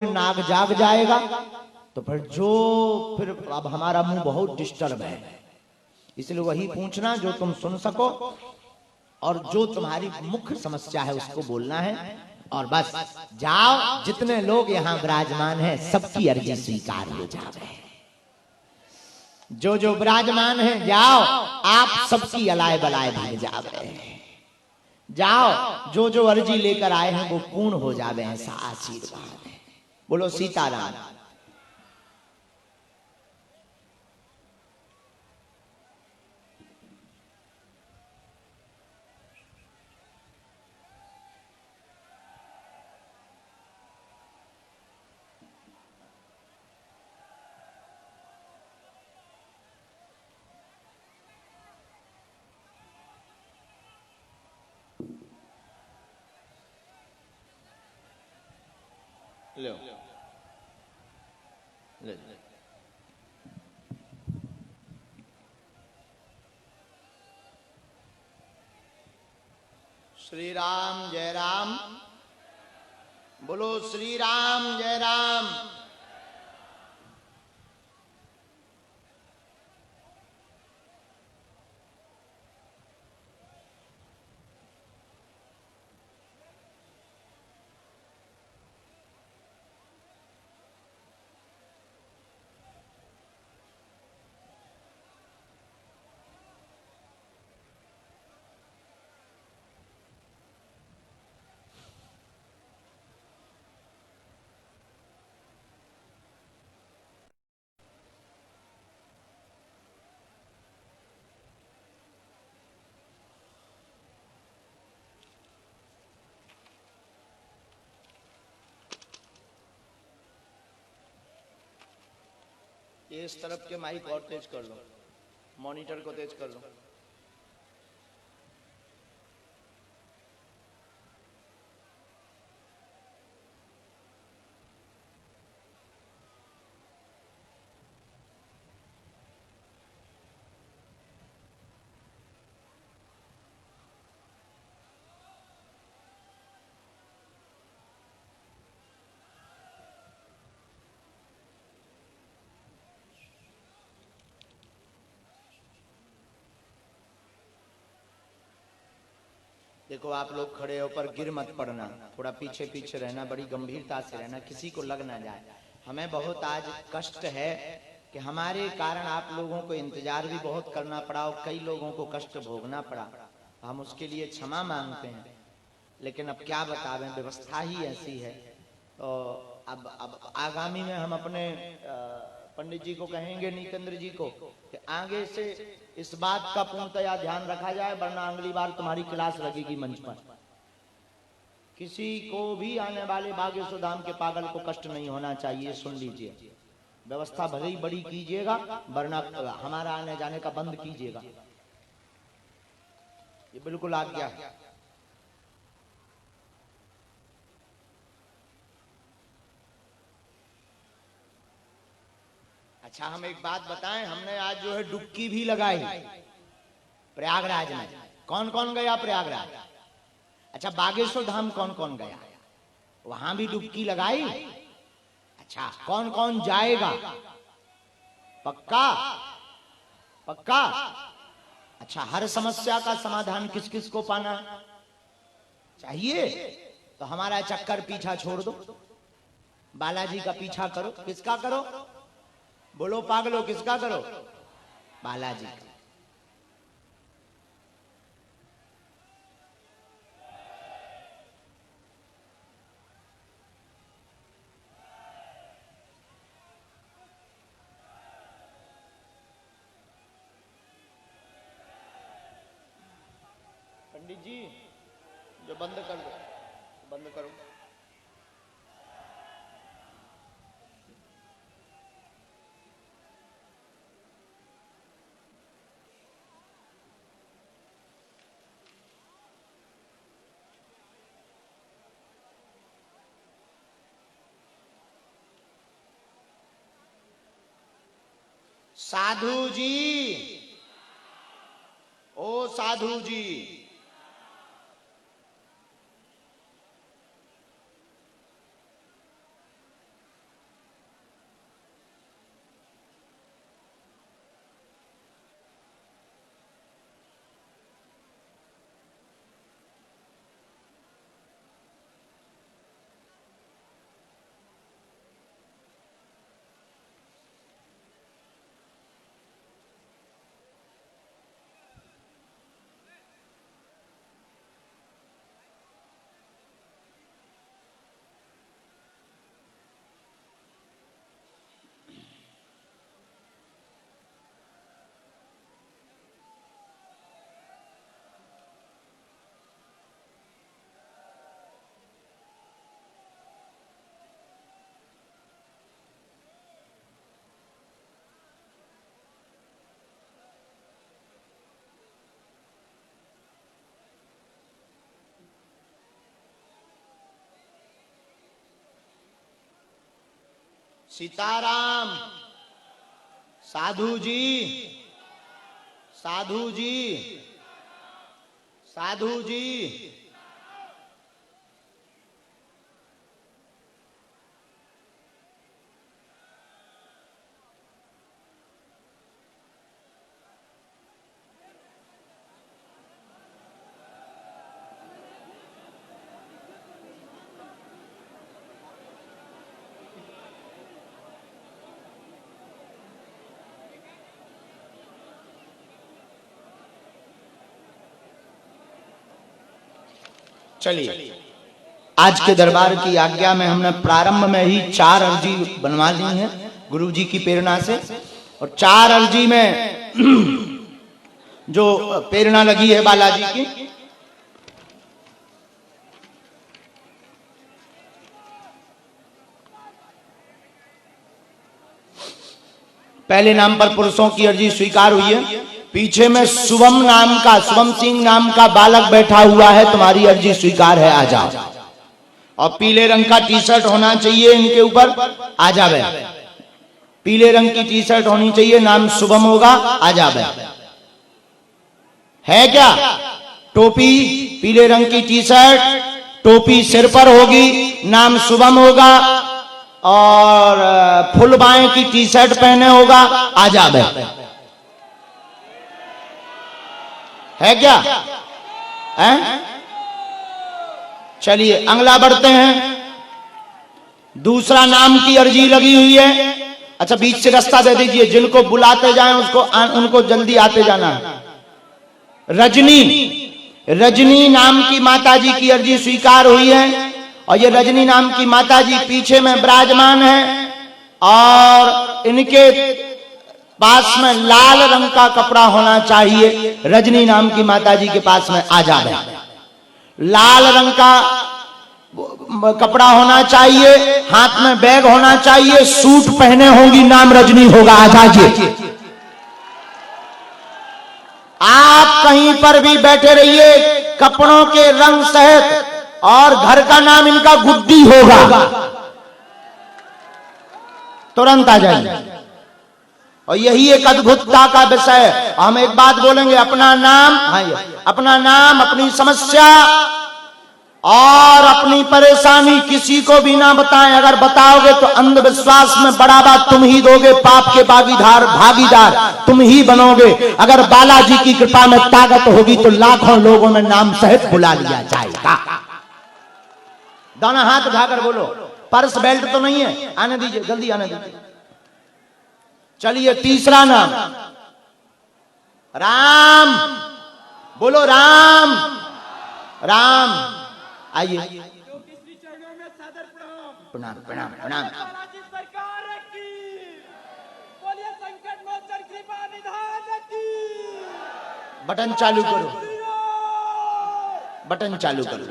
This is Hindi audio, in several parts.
नाग जाग जाएगा तो फिर अब हमारा मुंह बहुत डिस्टर्ब है, इसलिए वही पूछना जो तुम सुन सको और जो तुम्हारी मुख्य समस्या है उसको बोलना है। और बस जाओ, जितने लोग यहाँ विराजमान हैं सबकी अर्जी स्वीकार हो जावे। जो विराजमान है जाओ, आप सबकी अलाय बलाय भाग जावे। जाओ, जो अर्जी लेकर आए हैं वो पूर्ण हो जावे, ऐसा आशीर्वाद है। बोलो सीताराम। लो ले। श्री राम जय राम। बोलो श्री राम जय राम। ये इस तरफ के माइक और तेज कर लो, मॉनिटर को तेज कर लो। देखो, आप लोग खड़े होकर गिर मत पड़ना, थोड़ा पीछे पीछे रहना, बड़ी गंभीरता से रहना, किसी को लग ना जाए। हमें बहुत आज कष्ट है कि हमारे कारण आप लोगों को इंतजार भी बहुत करना पड़ा और कई लोगों को कष्ट भोगना पड़ा। हम उसके लिए क्षमा मांगते हैं, लेकिन अब क्या बतावें, व्यवस्था ही ऐसी है। तो अब आगामी में हम अपने पंडित जी को कहेंगे, नीतेंद्र जी को, कि आगे से इस बात का पूर्णतया ध्यान रखा जाए, वरना अगली बार तुम्हारी क्लास लगेगी मंच पर। किसी को भी आने वाले बागेश्वर धाम के पागल को कष्ट नहीं होना चाहिए, सुन लीजिए। व्यवस्था भले ही बड़ी कीजिएगा, वरना हमारा आने जाने का बंद कीजिएगा, ये बिल्कुल आज्ञा है। अच्छा, हम एक बात बताएं, हमने आज जो है डुबकी भी लगाई प्रयागराज में। कौन कौन गया प्रयागराज? अच्छा, बागेश्वर धाम कौन कौन गया? वहां भी डुबकी लगाई? अच्छा, कौन कौन जाएगा? पक्का? पक्का? अच्छा, हर समस्या का समाधान किस किस को पाना चाहिए? तो हमारा चक्कर पीछा छोड़ दो, बालाजी का पीछा करो। किसका करो? बोलो पागलो, किसका करो? बालाजी का। पंडित जी, जो बंद कर दो, बंद करो। साधु जी, ओ साधु जी, सीताराम। साधु जी, साधु जी, साधु जी। चलिए, आज के दरबार की आज्ञा में हमने प्रारंभ में ही 4 अर्जी बनवा ली हैं गुरु जी की प्रेरणा से, और 4 अर्जी में जो प्रेरणा लगी है बालाजी की, पहले नाम पर पुरुषों की अर्जी स्वीकार हुई है। पीछे में शुभम नाम का, शुभम सिंह नाम का बालक बैठा हुआ है, तुम्हारी अर्जी स्वीकार है, आ जाओ। और पीले रंग का टी शर्ट होना चाहिए इनके ऊपर, आ जावे। पीले रंग की टी शर्ट होनी चाहिए, नाम शुभम होगा, आ जावे। है क्या? टोपी, पीले रंग की टी शर्ट, टोपी सिर पर होगी, नाम शुभम होगा, और फुल बाएं की टी शर्ट पहने होगा, आ जावे। है क्या? है? चलिए अगला बढ़ते हैं। दूसरा नाम की अर्जी लगी हुई है। अच्छा, बीच से रास्ता दे दीजिए, जिनको बुलाते जाएं उसको उनको जल्दी आते जाना। रजनी, रजनी नाम की माताजी की अर्जी स्वीकार हुई है, और ये रजनी नाम की माताजी पीछे में विराजमान है, और इनके पास में लाल रंग का कपड़ा होना चाहिए। रजनी नाम की माताजी के पास में आ जाए, लाल रंग का कपड़ा होना चाहिए, हाथ में बैग होना चाहिए, सूट पहने होंगी, नाम रजनी होगा, आ जाइए। आप कहीं पर भी बैठे रहिए, कपड़ों के रंग सहित, और घर का नाम इनका गुड्डी होगा, तुरंत आ जाइए। और यही एक अद्भुतता का विषय है। हम एक बात बोलेंगे, अपना नाम, हाँ, अपना नाम, अपनी समस्या और अपनी परेशानी किसी को भी ना बताएं। अगर बताओगे तो अंधविश्वास में बढ़ावा तुम ही दोगे, पाप के भागीदार तुम ही बनोगे। अगर बालाजी की कृपा में ताकत होगी तो लाखों लोगों में नाम सहित बुला लिया जाएगा। दोनों हाथ उठाकर बोलो। पर्स बेल्ट तो नहीं है? आने दीजिए, जल्दी आने दीजिए। चलिए तीसरा नाम, राम, बोलो राम, राम। आइए, प्रणाम प्रणाम प्रणाम। बटन चालू करो, बटन चालू करो।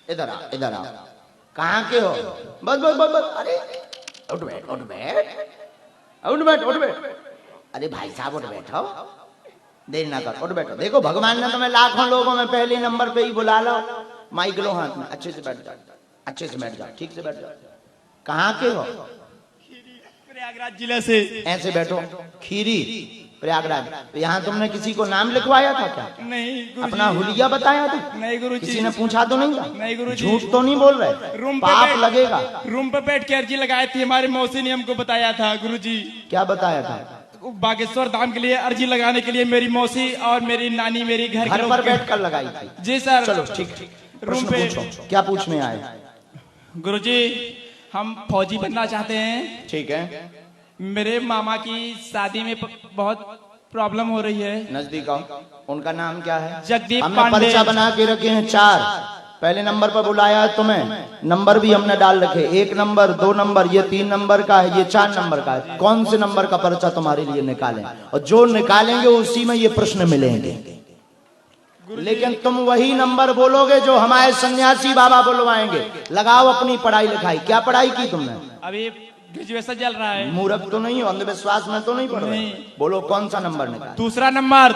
इधर आओ, इधर आओ। कहाँ के हो? बस बस बस बस। अरे उठ बैठ, उठ बैठ, उठ बैठ, उठ बैठ। अरे भाई साहब उठ बैठो, देर ना कर, उठ बैठो। देखो भगवान ने तुम्हें लाखों लोगों में पहले नंबर पे ही बुला लो। माइक लो हाथ में, अच्छे से बैठ जाओ, अच्छे से बैठ जाओ, ठीक से बैठ जाओ। कहाँ के हो? प्रयागराज जिले से। ऐसे बैठो। खीरी, प्रयागराज। तो यहाँ तुमने किसी को नाम लिखवाया था क्या? नहीं गुरुजी। अपना हुलिया बताया था? नहीं गुरुजी। किसी ने पूछा तो नहीं था? नहीं गुरुजी। झूठ तो नहीं बोल रहे? रूम पाप लगेगा। रूम पे बैठ के अर्जी लगाई थी, हमारी मौसी ने हमको बताया था गुरुजी। क्या बताया था? बागेश्वर धाम के लिए अर्जी लगाने के लिए मेरी मौसी और मेरी नानी मेरी घर पर बैठ कर लगाई थी। जी सर। चलो ठीक, रूम पे। क्या पूछने आए? गुरुजी हम फौजी बनना चाहते हैं। ठीक है। मेरे मामा की शादी में बहुत प्रॉब्लम हो रही है। नजदीक आओ। उनका नाम क्या है? जगदीप हमने पांडे। पर्चा बना के रखे हैं 4। पहले नंबर पर बुलाया है तुम्हें, नंबर भी हमने डाल रखे, 1 नंबर, 2 नंबर, ये 3 नंबर का है, ये 4 नंबर का है। कौन से नंबर का पर्चा तुम्हारे लिए निकालें? और जो निकालेंगे उसी में ये प्रश्न मिलेंगे। लेकिन तुम वही नंबर बोलोगे जो हमारे सन्यासी बाबा बुलवाएंगे। लगाओ अपनी पढ़ाई लिखाई। क्या पढ़ाई की तुमने? अभी ग्रेजुएशन चल रहा है। मूर्ख तो नहीं हो, अंधविश्वास में तो नहीं पढ़ रहे? बोलो कौन सा नंबर निकाल? दूसरा नंबर।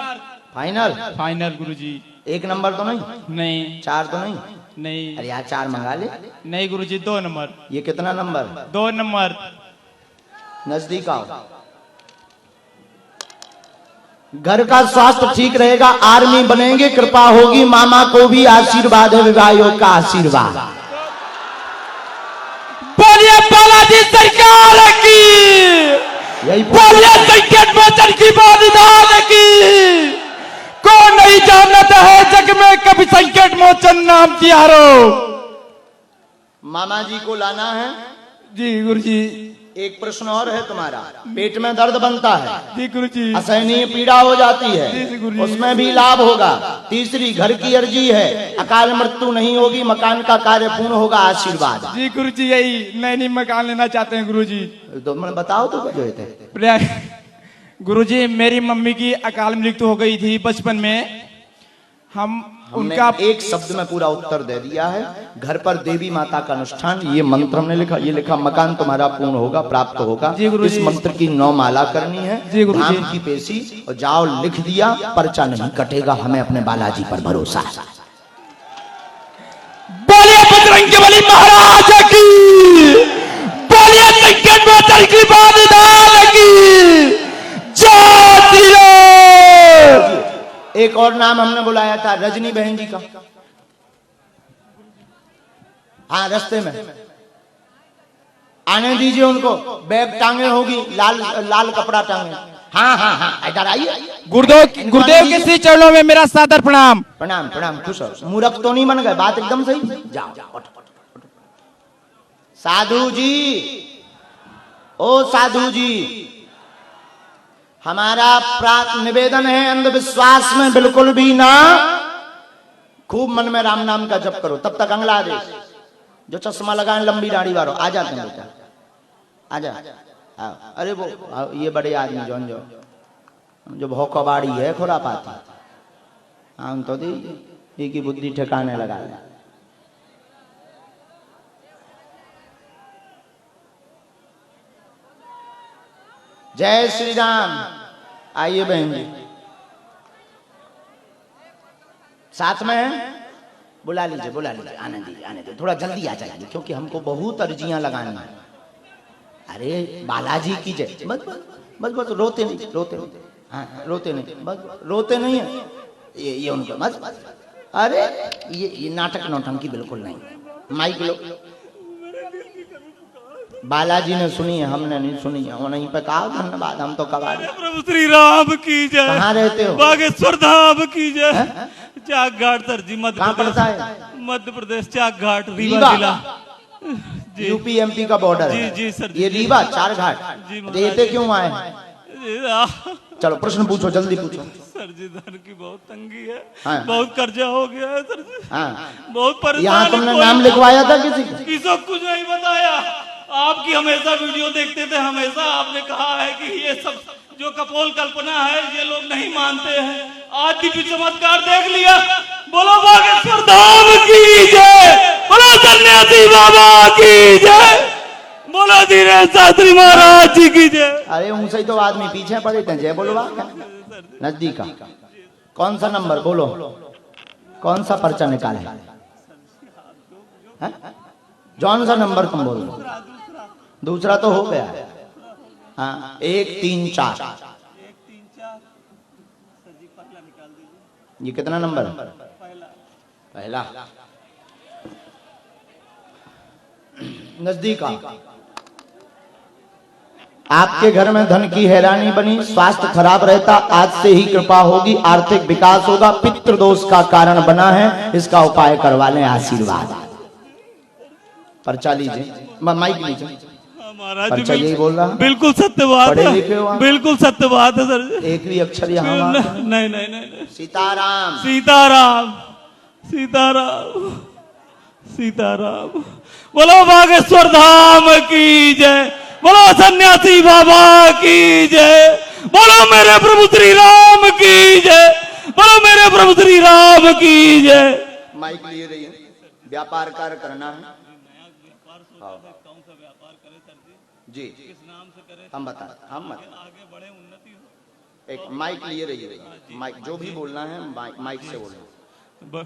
फाइनल? फाइनल गुरुजी। 1 नंबर तो नहीं? नहीं। 4 तो नहीं? नहीं अरे यार 4 मंगा ले। नहीं गुरुजी 2 नंबर। ये कितना नंबर? 2 नंबर। नजदीक आओ। घर का स्वास्थ्य ठीक रहेगा, आर्मी बनेंगे, कृपा होगी, मामा को भी आशीर्वाद है, विवाहियों का आशीर्वाद। बोलिए बालाजी सरकार की, यही बोलिए संकट मोचन की बलिदान की। कौन नहीं जानता है जग में कभी संकट मोचन नाम तिहारो। मामा जी को लाना है। जी गुरुजी। एक प्रश्न और है तुम्हारा, पेट में दर्द बनता है, जी गुरुजी। असहनीय पीड़ा हो जाती जी है, गुरुजी। उसमें भी लाभ होगा। तीसरी, घर की अर्जी है, अकाल मृत्यु नहीं होगी, मकान का कार्य पूर्ण होगा, आशीर्वाद। जी गुरुजी यही नई मकान लेना चाहते हैं गुरुजी। तो मैं बताओ तो जो थे गुरुजी मेरी मम्मी की अकाल मृत्यु हो गई थी बचपन में। हमने उनका एक शब्द में पूरा उत्तर दे दिया है। घर पर देवी माता का अनुष्ठान, ये मंत्र हमने लिखा, ये लिखा मकान तुम्हारा पूर्ण होगा, प्राप्त होगा। जी गुरुजी। इस मंत्र की 9 माला करनी है, जी गुरुजी। धाम की पेशी, और जाओ लिख दिया, पर्चा नहीं कटेगा, हमें अपने बालाजी पर भरोसा है। बोलिए बजरंगबली महाराज की, बोलिए संकट मोचन की बलिदान की। जय श्री राम। एक और नाम हमने बुलाया था, रजनी बहन जी का। हाँ, रास्ते में आने दीजिए उनको, बैग टांगे होगी, लाल लाल कपड़ा टांगे। हाँ हाँ हाँ, इधर आइए। गुरुदेव के श्री चरणों में मेरा सादर प्रणाम। प्रणाम प्रणाम, खुश हो। मूर्ख तो नहीं बन गए, बात एकदम सही। जाओ जाओ, साधु जी, ओ साधु जी, हमारा निवेदन है, अंधविश्वास में बिल्कुल भी ना। खूब मन में राम नाम का जप करो। तब तक बांग्लादेश जो चश्मा लगाए, लंबी दाढ़ी वालों आ जाते हैं बेटा, आजा। अरे वो ये बड़े आदमी जो भौकबाड़ी है, खुरापाती, हाँ तो दी की बुद्धि ठिकाने लगा। जय श्री राम। आइए बहन जी, साथ में है, बुला लीजिए आने दीजिए, थोड़ा जल्दी आ जाइए, क्योंकि हमको बहुत अर्जियां लगानी है। अरे बालाजी की जय। बस बस बस, रोते नहीं, हाँ रोते नहीं, बस रोते नहीं है ये उनका, बस। अरे ये नाटक नौटंकी बिल्कुल नहीं। माइक लो। बालाजी ने सुनी है, हमने नहीं सुनी है, वहीं पे कहा धन्यवाद, हम तो कबाड़ी। प्रभु श्री राम की जय। कहाँ रहते हो? बागेश्वर धाम की जय। चाक घाट सर जी, मध्य कहाँ प्रदेश। पड़ता है? मध्य प्रदेश, चाक घाट, रीवा जिला। यूपी एमपी का बॉर्डर जी है। जी सर जी। ये रीवा चार घाट। जी देते क्यों आए? जी, चलो प्रश्न पूछो, जल्दी पूछो। सर जी धन की बहुत तंगी है। हाँ। बहुत कर्जा हो गया है सर जी। हाँ, बहुत परेशान। यहाँ तुमने नाम लिखवाया था किसी का? किसी कुछ नहीं बताया। आपकी हमेशा वीडियो देखते थे, हमेशा आपने कहा है कि ये सब जो कपोल कल्पना है ये लोग नहीं मानते हैं। आज दिव्य चमत्कार देख लिया। बोलो बागेश्वर धाम की जय, बोलो सन्यासी बाबा की जय, बोलो धीरेन्द्र शास्त्री महाराज जी की जय। अरे उनसे ही तो आदमी पीछे पड़े थे। जय बोलो। नजदीक का कौन सा नंबर बोलो, कौन सा पर्चा निकाले? जौन सा नंबर तुम बोलो। दूसरा तो हो गया। हाँ, 1 3 4। ये कितना नंबर? पहला। नजदीक आ। आपके घर में धन की हैरानी बनी, स्वास्थ्य खराब रहता, आज से ही कृपा होगी, आर्थिक विकास होगा, पितृ दोष का कारण बना है, इसका उपाय करवा लें, आशीर्वाद। पर्चा लीजिए, माइक लीजिए। महाराज पर्चा यही बोल रहा है। बिल्कुल सत्य बात पढ़े है, लिखे हो आप? बिल्कुल सत्य बात है सर। एक भी अक्षर यहाँ नहीं नहीं नहीं। सीताराम। सीताराम सीताराम सीताराम। बोलो बागेश्वर धाम की जय, बोलो सन्यासी बाबा की जय, बोलो मेरे प्रभु श्री राम की जय, बोलो मेरे प्रभु श्री राम की जय। माइक लिए रहिए। व्यापार कार्य करना है जी, हम बता, हम मत एक माइक लिए रहिए। माइक जो भी बोलना है माइक से बोलना।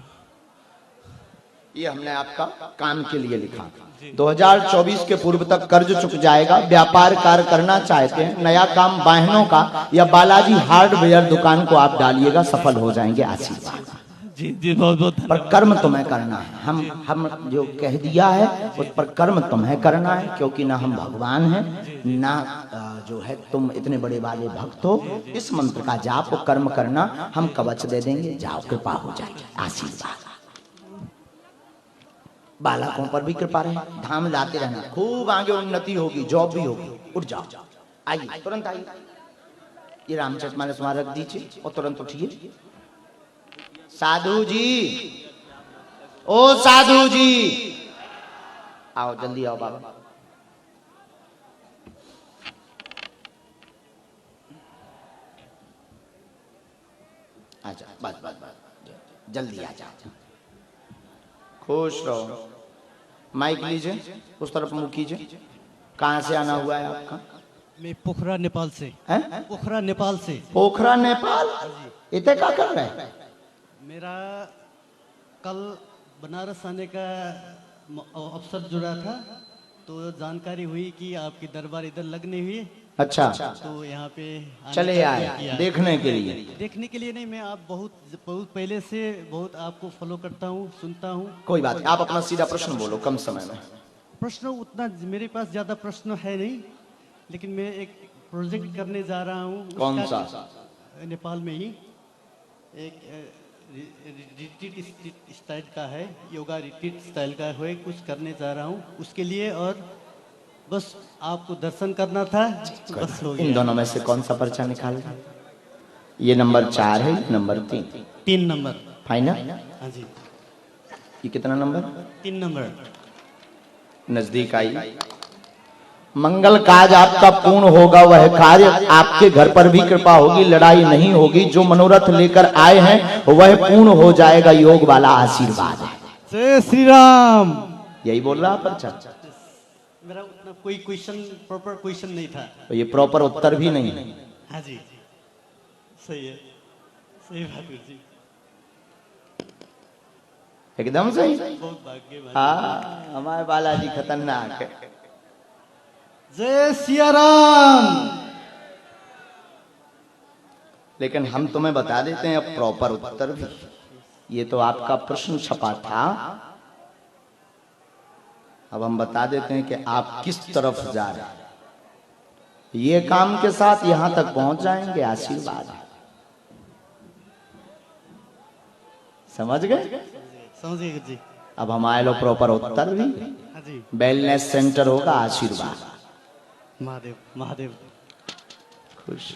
ये हमने आपका काम के लिए लिखा। 2024 के पूर्व तक कर्ज चुक जाएगा। व्यापार कार्य करना चाहते हैं, नया काम वाहनों का या बालाजी हार्डवेयर दुकान को आप डालिएगा, सफल हो जाएंगे। आशीर्वाद। जी जी, बहुत बहुत पर कर्म तुम्हें करना है। हम जो कह दिया है उस पर कर्म तुम्हें करना है, क्योंकि ना हम भगवान हैं ना जो है तुम इतने बड़े वाले भक्त हो। इस मंत्र का जाप कर्म करना, हम कवच दे देंगे, जाओ कृपा हो जाएगी। आशीर्वाद। बालकों पर भी कृपा रहे, धाम लाते रहना, खूब आगे उन्नति होगी, जॉब भी होगी। उठ जाओ, आइए तुरंत आइए। ये रामचरितमानस वहां रख दीजिए और तुरंत उठिए। साधु जी, ओ साधु जी, आओ जल्दी आओ बाबा। आजा, बस बस बस, जल्दी आ जाओ। खुश रहो। माइक लीजिए, उस तरफ मुंह कीजिए। कहाँ से आना हुआ है आपका? मैं पोखरा नेपाल से। हैं? पोखरा नेपाल से। पोखरा नेपाल? इतने क्या कर रहे हैं? मेरा कल बनारस आने का अवसर जुड़ा था, तो जानकारी हुई कि आपकी दरबार इधर लगने हुई। अच्छा, तो यहाँ पे चले आए देखने के लिए? देखने के लिए नहीं, मैं आप बहुत पहले से बहुत आपको फॉलो करता हूँ, सुनता हूँ। कोई बात नहीं, आप अपना सीधा प्रश्न बोलो कम समय में। प्रश्न उतना मेरे पास ज्यादा प्रश्न है नहीं, लेकिन मैं एक प्रोजेक्ट करने जा रहा हूँ। कौन सा? नेपाल में ही एक रिट्रीट स्टाइल का है, योगा रिट्रीट स्टाइल का है, कुछ करने जा रहा हूँ उसके लिए। और बस आपको दर्शन करना था, बस हो गया। इन दोनों में से कौन सा पर्चा निकालेगा? ये नंबर 4 है, नंबर 3? 3 number final? हाँ जी। ये कितना नंबर? 3 नंबर। नजदीक आई। मंगल काज आपका पूर्ण होगा, वह कार्य आपके घर पर भी कृपा होगी, लड़ाई नहीं होगी। जो मनोरथ लेकर आए हैं वह पूर्ण हो जाएगा। योग वाला आशीर्वाद है। जय श्री राम। यही बोल रहा पर्चा? मेरा उतना कोई क्वेश्चन, प्रॉपर क्वेश्चन नहीं था। तो ये प्रॉपर उत्तर भी नहीं है। हाँ जी, सही है, सही बात है जी, एकदम सही। बहुत भाग्यवान। हाँ, हमारे बालाजी खतरनाक है। जय सिया राम। लेकिन हम तुम्हें बता देते हैं अब प्रॉपर उत्तर भी। ये तो आपका प्रश्न छपा था, अब हम बता देते हैं कि आप किस तरफ जा रहे हैं। ये काम के साथ यहां तक पहुंच जाएंगे। आशीर्वाद। समझ गए? समझ गए जी। अब हमारे लोग प्रॉपर उत्तर भी। हाँ जी। वेलनेस सेंटर होगा। आशीर्वाद। महादेव महादेव। खुश।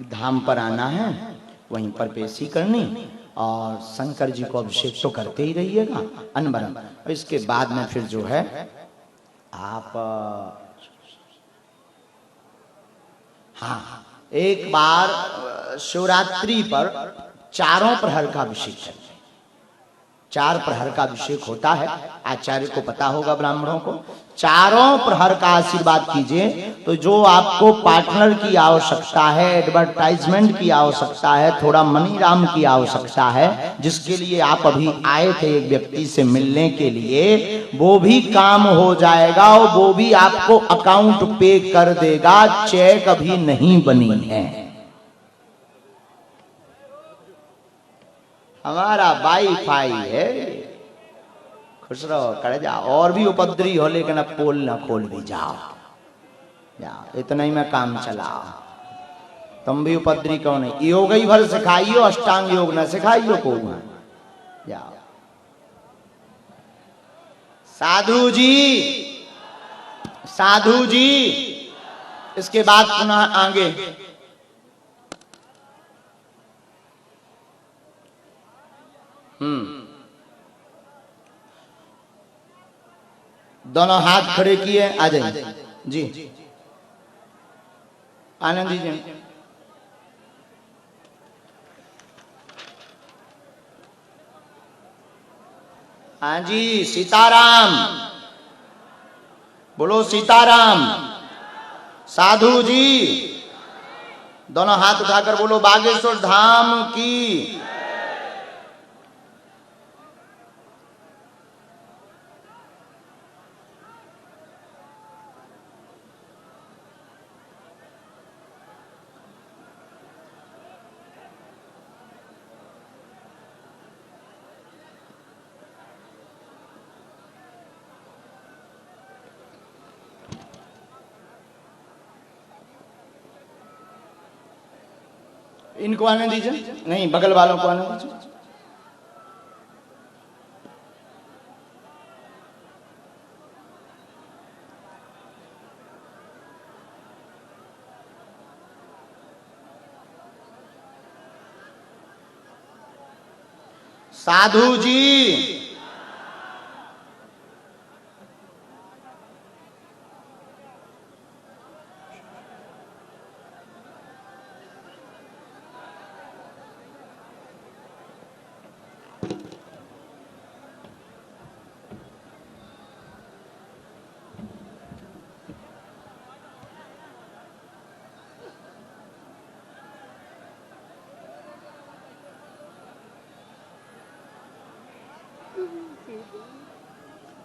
धाम पर आना है, वहीं पर पेशी करनी, और शंकर जी को अभिषेक तो करते ही रहिएगा अनबरन। और इसके बाद में फिर जो है आप हाँ, एक बार शिवरात्रि पर 4 प्रहर का अभिषेक करें। 4 प्रहर का अभिषेक होता है, आचार्य को पता होगा, ब्राह्मणों को। 4 प्रहर का आशीर्वाद कीजिए। तो जो आपको पार्टनर की आवश्यकता है, एडवर्टाइजमेंट की आवश्यकता है, थोड़ा मनी राम की आवश्यकता है, जिसके लिए आप अभी आए थे एक व्यक्ति से मिलने के लिए, वो भी काम हो जाएगा और वो भी आपको अकाउंट पे कर देगा। चेक अभी नहीं बनी है। हमारा वाईफाई है। खुश रहो, कर जाओ। और भी उपद्रवी हो, लेकिन अब पोल ना खोल भी जाओ। जाओ, इतना ही में काम चलाओ। तुम भी उपद्रवी कौन है? योग ही भर सिखाइयो, अष्टांग योग ना सिखाइयो को। जाओ। साधु जी, साधु जी। इसके बाद पुनः आगे दोनों हाथ खड़े किए, आ जाइए जी। आनंद जी। हाँ जी, सीताराम बोलो, सीताराम। साधु जी दोनों हाथ उठाकर बोलो बागेश्वर धाम की। इनको आने दीजिए, नहीं बगल वालों को आने दीजिए। साधु जी,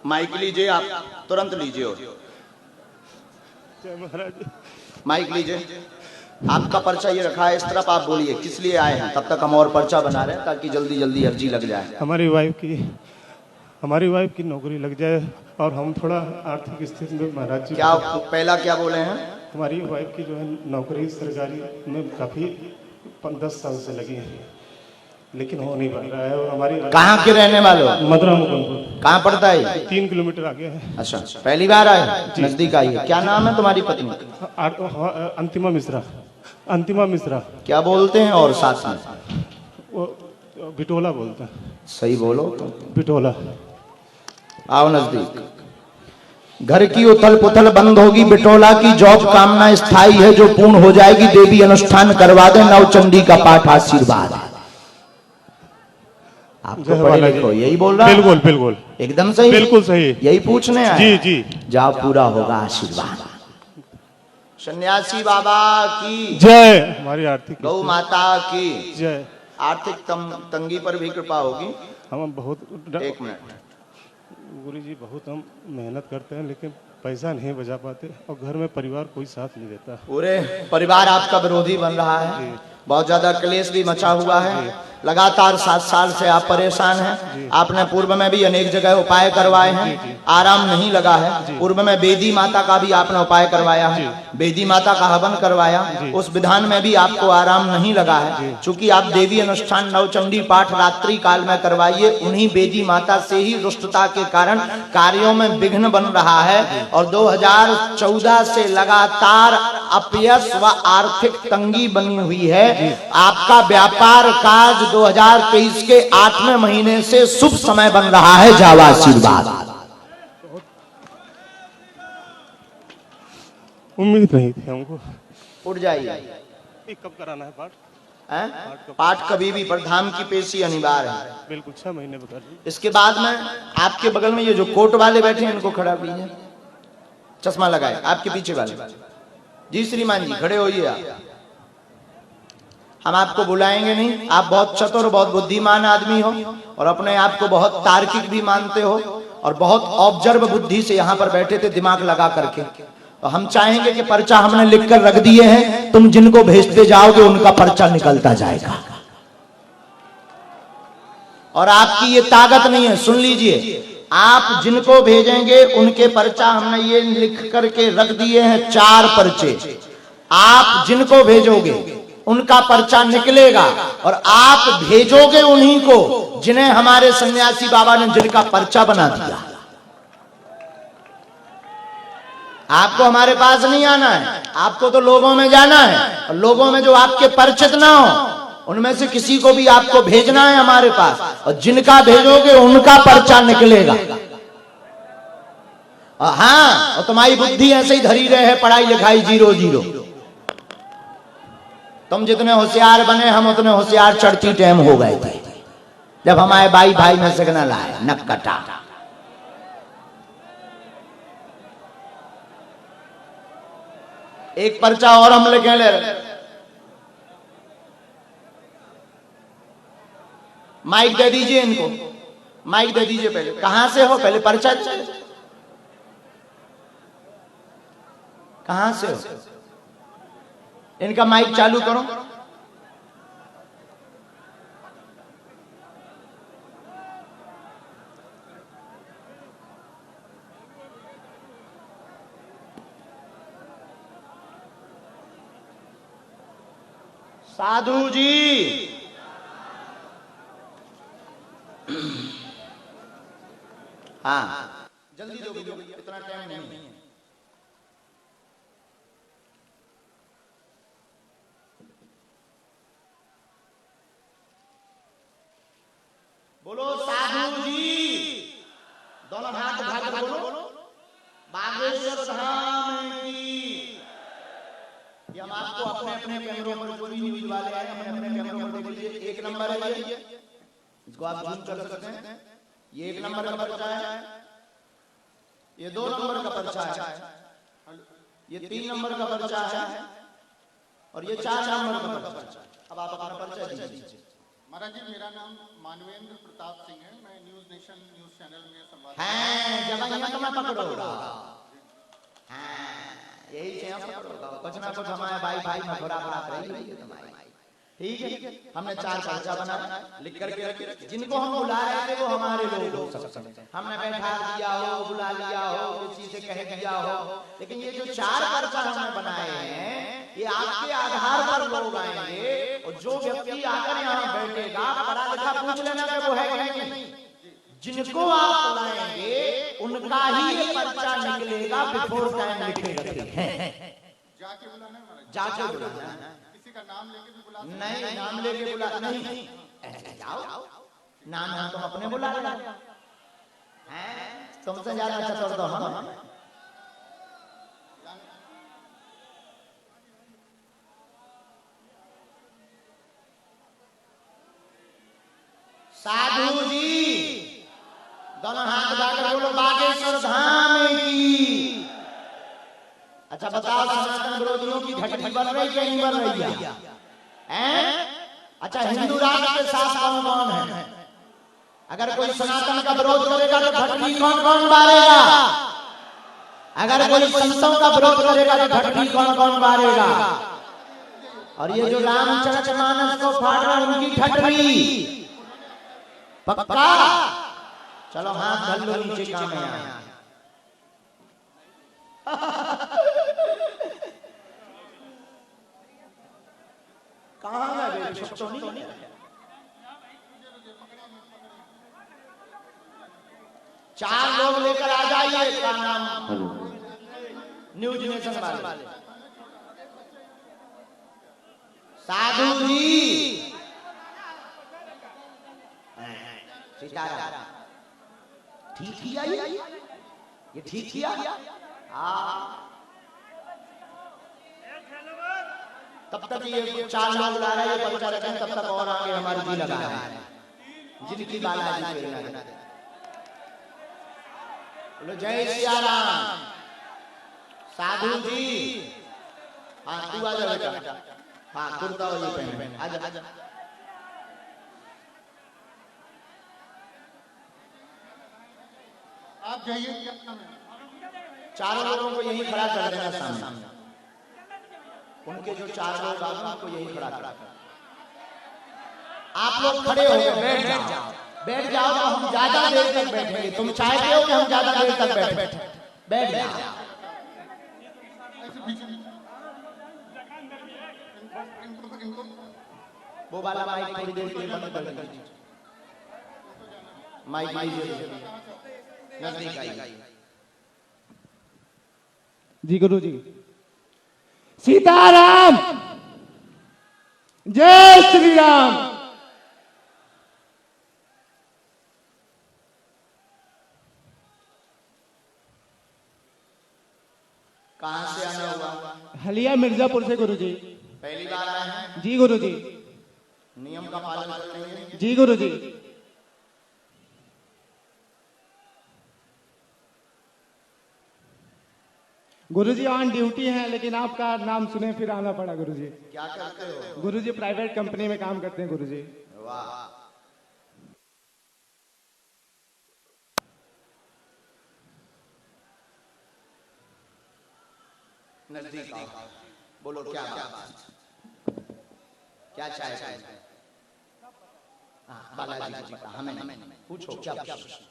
माइक लीजिए, आप तुरंत लीजिए। माइक लीजिए, आपका पर्चा ये रखा है, इस तरफ आप बोलिए किस लिए आए हैं, तब तक हम और पर्चा बना रहे हैं ताकि जल्दी जल्दी अर्जी लग जाए। हमारी वाइफ की नौकरी लग जाए और हम थोड़ा आर्थिक स्थिति में महाराज जी। क्या पहला क्या बोले हैं? हमारी वाइफ की जो है नौकरी सरकारी में काफी 10 साल से लगी है, लेकिन हो नहीं पा रहा है। और हमारी कहाँ के रहने वाले हो? मदरा मुकुंदपुर। कहाँ पड़ता है? 3 किलोमीटर आगे है। अच्छा, पहली बार आए? नजदीक आई है। क्या नाम है तुम्हारी पत्नी? अंतिमा मिश्रा। क्या बोलते हैं और साथ में? वो बिटोला बोलते हैं। सही बोलो। बिटोला। आओ नजदीक। घर की उथल पुथल बंद होगी, बिटोला की जॉब कामना स्थायी है जो पूर्ण हो जाएगी। देवी अनुष्ठान करवा दे, नवचंडी का पाठ आशीर्वाद। आपको पढ़े लिखो यही बोल रहा? बिल्कुल बिल्कुल एकदम सही, बिल्कुल सही, यही पूछने आए। जी जी। जाओ, पूरा होगा आशीर्वाद। सन्यासी बाबा की जय। हमारी आर्थिक गौ माता की जय। आर्थिक तंगी पर भी कृपा होगी। हम बहुत 1 मिनट। गुरु जी, बहुत हम मेहनत करते हैं लेकिन पैसा नहीं बचा पाते और घर में परिवार कोई साथ नहीं देता। पूरे परिवार आपका विरोधी बन रहा है, बहुत ज्यादा क्लेश भी मचा हुआ है। लगातार 7 साल से आप परेशान हैं। आपने पूर्व में भी अनेक जगह उपाय करवाए हैं, आराम नहीं लगा है। पूर्व में बेदी माता का भी आपने उपाय करवाया है, बेदी माता का हवन करवाया, उस विधान में भी आपको आराम नहीं लगा है। चूंकि आप देवी अनुष्ठान नवचंडी पाठ रात्रि काल में करवाइए, उन्हीं बेदी माता से ही रुष्टता के कारण कार्यों में विघ्न बन रहा है। और 2014 से लगातार अपयश व आर्थिक तंगी बनी हुई है। आपका व्यापार काज 2023 के 8वें महीने से शुभ समय बन रहा है। जावा आशीर्वाद। उम्मीद नहीं थी हमको। उठ जाइए। कब कराना है पाठ? पाठ कभी भी, पर धाम की पेशी अनिवार्य है। बिल्कुल 6 महीने में कर दी। इसके बाद में आपके बगल में ये जो कोट वाले बैठे हैं इनको खड़ा कीजिए, चश्मा लगाए। आपके पीछे वाले जी, श्रीमान जी खड़े होइए। आप, हम आपको बुलाएंगे नहीं। आप बहुत चतुर, बहुत बुद्धिमान आदमी हो और अपने आप को बहुत तार्किक भी मानते हो और बहुत ऑब्जर्व बुद्धि से यहाँ पर बैठे थे दिमाग लगा करके। तो हम चाहेंगे कि पर्चा हमने लिख कर रख दिए हैं, तुम जिनको भेजते जाओगे उनका पर्चा निकलता जाएगा। और आपकी ये ताकत नहीं है, सुन लीजिए, आप जिनको भेजेंगे उनके पर्चा हमने ये लिख करके रख दिए हैं, 4 पर्चे। आप जिनको भेजोगे उनका पर्चा निकलेगा और आप भेजोगे उन्हीं को जिन्हें हमारे सन्यासी बाबा ने जिनका पर्चा बना दिया। आपको हमारे पास नहीं आना है, आपको तो लोगों में जाना है। और लोगों में जो आपके परिचित ना हो उनमें से किसी को भी आपको भेजना है हमारे पास, और जिनका भेजोगे उनका पर्चा निकलेगा। और हाँ, और तुम्हारी बुद्धि ऐसे ही धरी रहे, पढ़ाई लिखाई 0-0। तुम जितने होशियार बने हम उतने होशियार चढ़ती टाइम हो गए थे जब हमारे भाई में सिग्नल आया नक कटा। एक पर्चा और हम लिखे ले रहे। माइक दे दीजिए इनको, माइक दे दीजिए। पहले कहां से हो, पहले परिचय। कहां से हो? इनका माइक चालू करो। साधु जी, हाँ जल्दी दो, इतना टाइम नहीं है। बोलो साधु जी, दोनों हाथ उठा के बोलो बागेश्वर धाम की। ये हम आपको अपने अपने कैमरों पर, जो भी न्यूज वाले आए अपने अपने कैमरों पर देख लीजिए। एक नंबर है ये, इसको आप जूम कर सकते हैं। ये 1 नंबर का पर्चा है, ये 2 नंबर का पर्चा है, ये 3 नंबर का पर्चा है और ये 4 नंबर का पर्चा है। अब आप अपना पर्चा दीजिए। महाराज जी, मेरा नाम मानवेंद्र प्रताप सिंह है। मैं न्यूज नेशन न्यूज चैनल में संवाद जब मैं पकड़ोगा, यही से हम पकड़ोगा कुछ ना कुछ हमारे भाई भाई में थोड़ा बात रही है तुम्हारी। ठीक है, हमने 4 पर्चा बनाया, लिख करके रखे। जिनको हम बुला रहे थे वो हमारे लोग हो सकते हैं, हमने बैठा दिया हो, बुला लिया हो, किसी से कह दिया हो। लेकिन ये जो 4 पर्चा हमने बनाए हैं, ये आपके आधार पर लोग आएंगे और जो व्यक्ति आकर यहाँ बैठेगा, पढ़ा लिखा पूछ लेना कि वो है कि नहीं। जिनको आप बुलाएंगे उनका ही ये पर्चा निकलेगा, बिफोर टाइम लिखेगा। जाके बुलाना है महाराज, जाके बुलाना, किसी का नाम लेके भी बुला नहीं नाम लेके बुला नहीं। जाओ, नाम हम तुम अपने बुला लेना, तुमसे ज्यादा चतुर तो हम। साधु जी, दोनों हाथ उठाकर बोलो बागेश्वर धाम की। अच्छा बताओ, सनातन विरोधियों की घटना बन रही है नहीं बन रही है? अच्छा, हिंदू राष्ट्र के साथ कौन कौन है? अगर कोई सनातन का विरोध करेगा तो घटनी कौन कौन मारेगा? अगर कोई संतों का विरोध करेगा तो घटनी कौन कौन मारेगा? और ये जो रामचरितमानस को फाड़ रहा है उनकी घटनी पक्का। चलो हाथ धर लो, नीचे काम है यहाँ। कहाँ है बच्चों? नहीं, चार लोग लेकर आ जाइए। क्या नाम? न्यूज नेशन वाले। साधु जी, सीताराम, ठीक किया ये ठीक किया। तब तक ये 4 लोग ला रहे हैं, पर्चा रखें, तब तक और आगे हमारी जी लगा है, जिनकी बालाजी प्रेरणा। बोलो जय सिया राम। साधु जी, हाँ तू आ जा बेटा, हाँ कुर्ता और ये पहन, आजा। आप जाइए। 4 लोगों को यही खड़ा कर देना सामने। उनके जो 4 लोग आए उनको यही खड़ा कर। आप लोग खड़े हो गए, बैठ जाओ। तो हम ज्यादा देर तक बैठेंगे। तुम चाहते हो कि हम ज्यादा देर तक बैठे? बैठ जाओ। वो वाला माइक थोड़ी देर के लिए बंद कर दीजिए। माइक नजदीक आइए। जी गुरु जी। सीताराम, जय श्री राम। कहां से आना हुआ? हलिया मिर्जापुर से गुरु जी। पहली बार आए हैं? जी गुरु जी। नियम का पालन कर रहे हैं? जी गुरु जी। गुरुजी ऑन ड्यूटी हैं, लेकिन आपका नाम सुने फिर आना पड़ा गुरुजी। क्या करते हो? गुरुजी प्राइवेट कंपनी में काम करते हैं गुरुजी। वाह, नजदीक आओ, बोलो क्या बात, क्या चाहे। हाँ, बालाजी जी का हमें पूछो क्या प्रश्न।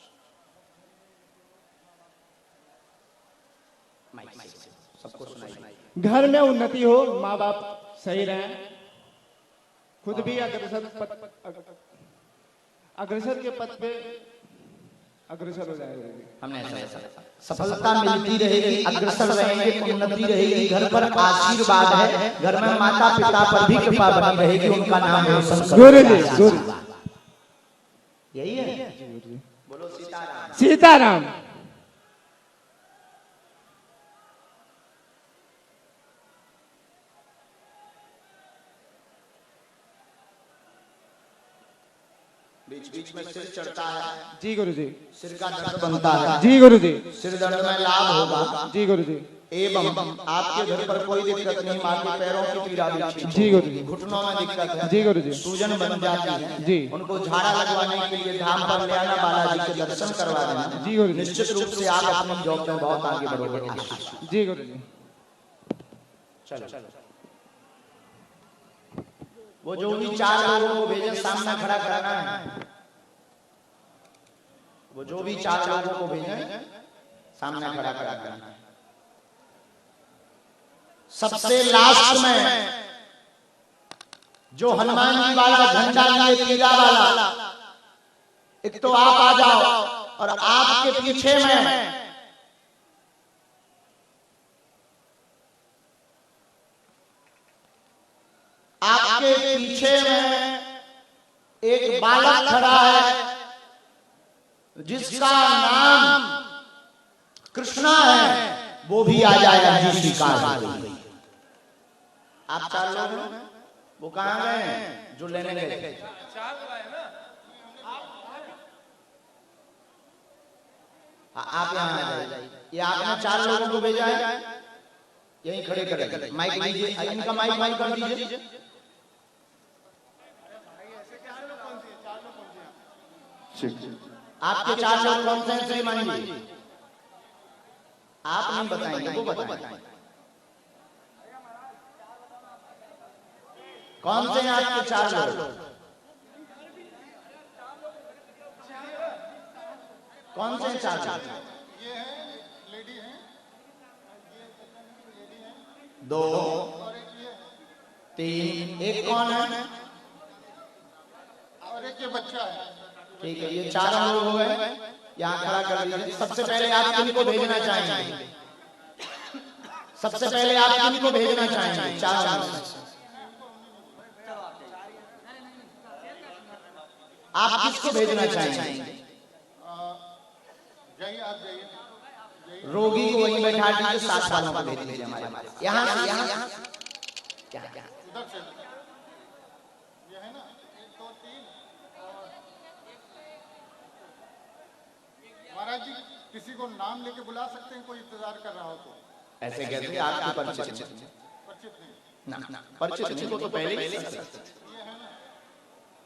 सबको सुनाइए। घर में उन्नति हो, माँ बाप सही रहे, खुद भी अग्रसर के पथ पे अग्रसर हो जाएगा। हमने ऐसा सफलता मिलती रहेगी, अग्रसर रहेंगे, उन्नति रहेगी, घर पर आशीर्वाद है, घर में माता पिता पर भी कृपा बनी रहेगी, उनका नाम रोशन करेंगे। यही है। बोलो सीताराम। सीताराम। बीच बीच में सिर चढ़ता है। जी गुरु जी। सिर का दर्द बनता है। जी गुरु जी। सिर दर्द में लाभ होगा। जी गुरु जी। एवं आपके घर पर कोई दिक्कत नहीं, माँ के पैरों की पीड़ा भी ठीक। जी गुरु जी। घुटनों में दिक्कत है। जी गुरु जी। सूजन बन जाती है। जी। उनको झाड़ा लगवाने के लिए धाम पर ले आना, बालाजी के दर्शन करवा देना। जी गुरु जी। निश्चित रूप से आप अपनी जॉब में बहुत आगे बढ़ोगे। जी गुरु जी। चलो वो जो भी 4 लोगों को भेजे सामने खड़ा करना है। वो जो भी 4 लोगों को भेजे सामने खड़ा करना है। सबसे लास्ट में जो हनुमान जी वाला झंडा लिए तीरा वाला, एक तो आप आ जाओ और आपके पीछे में आपके पीछे में एक बालक खड़ा है जिसका नाम कृष्णा है, वो भी आ जाएगा जी स्वीकार। आप 4 लोग हैं, वो कहां गए हैं जो लेने गए? आप यहाँ आ जाइए। ये आपने 4 लोगों को भेजा है, यहीं खड़े करें। माइक दीजिए, इनका माइक कर दीजिए। आपके 4 लोग कौन से हैं श्रीमान जी? आप नहीं बताएंगे, वो बताएंगे। कौन से हैं आपके 4 लोग? कौन से 4 लोग? ये है लेडी है, 2 3, एक कौन है और एक ये बच्चा है। ठीक है, ये 4 लोग हो गए। यहाँ खड़ा कर दीजिए। सबसे पहले आप किनको भेजना चाहेंगे? सबसे पहले आप किनको भेजना चाहेंगे? 4 आप किसको भेजना चाहेंगे? जाइए, आप जाइए। रोगी को वहीं बैठा दीजिए, 7 वालों को भेज दीजिए हमारे। यहाँ से यहाँ क्या क्या उधर से ये है ना, 1 2 3। महाराज जी किसी को नाम लेके बुला सकते हैं, कोई इंतजार कर रहा हो तो? ऐसे कहते हैं आपके परिचित परिचित नहीं। ना परिचित नहीं, वो तो पहले ही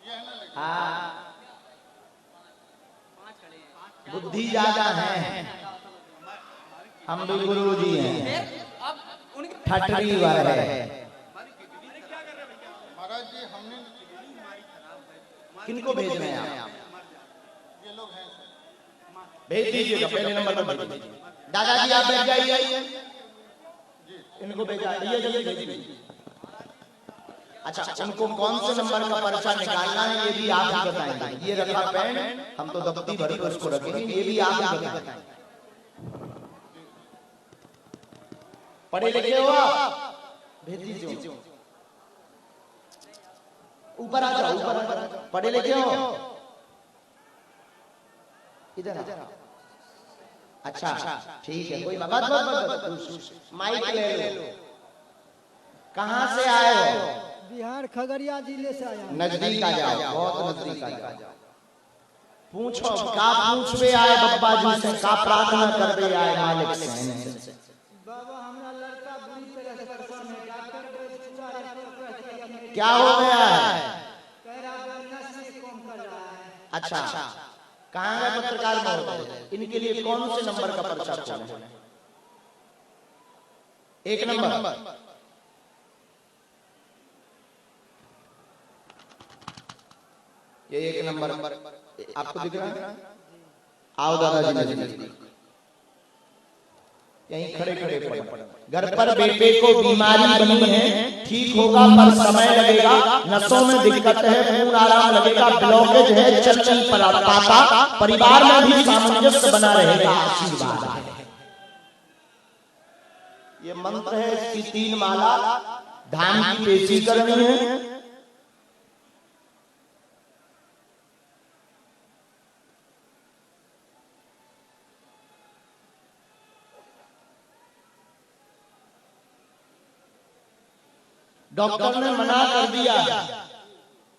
ये है ना लेकिन। हाँ, बुद्धि ज्यादा है, हम भी गुरु जी हैं, ठटरी वाले हैं। महाराज जी हमने किनको भेजना है आप? ये लोग हैं सर। भेज दीजिएगा, पहले नंबर पर भेज दीजिए। दादाजी आप बैठ जाइए, इनको भेजा ये जल्दी भेज दीजिए। अच्छा, उनको कौन से नंबर का पर्चा निकालना है ये भी आप ही बताएंगे। ये रखा पेन, हम तो दफ्ती भर कर उसको रखेंगे, ये भी आप ही बताएंगे। पढ़े लिखे हो आप? भेज दीजिए। ऊपर आ जाओ, ऊपर आ जाओ। पढ़े लिखे हो? इधर आओ। अच्छा ठीक है, कोई बात माइक ले लो। कहाँ से आए हो? बिहार खगड़िया जिले से आया। नजदीक आ जाओ, बहुत नजदीक आ जाओ। पूछो का पूछवे आए बब्बा जी से, का प्रार्थना करवे आए मालिक से। बाबा हमारा लड़का बुरी तरह से परेशान है, डॉक्टर को पूरा क्या हो गया है? कह रहा है नस में कम कर रहा है। अच्छा, कहाँ गए पत्रकार महोदय? इनके लिए कौन से नंबर का पर्चा खोले? एक नंबर। ये एक नंबर आपको दिख रहा है? आओ दादाजी नजदीक, यहीं खड़े खड़े पढ़ो। घर पर बेटे को बीमारी बनी है, ठीक होगा पर समय लगेगा, नसों में दिक्कत है, खून आराम लगेगा, ब्लॉकेज है, चल नहीं पाता, परिवार में भी सामंजस्य बना रहेगा, आशीर्वाद है। ये मंत्र है, इसकी 3 माला धाम की पेशी करनी है। डॉक्टर ने मना कर दिया,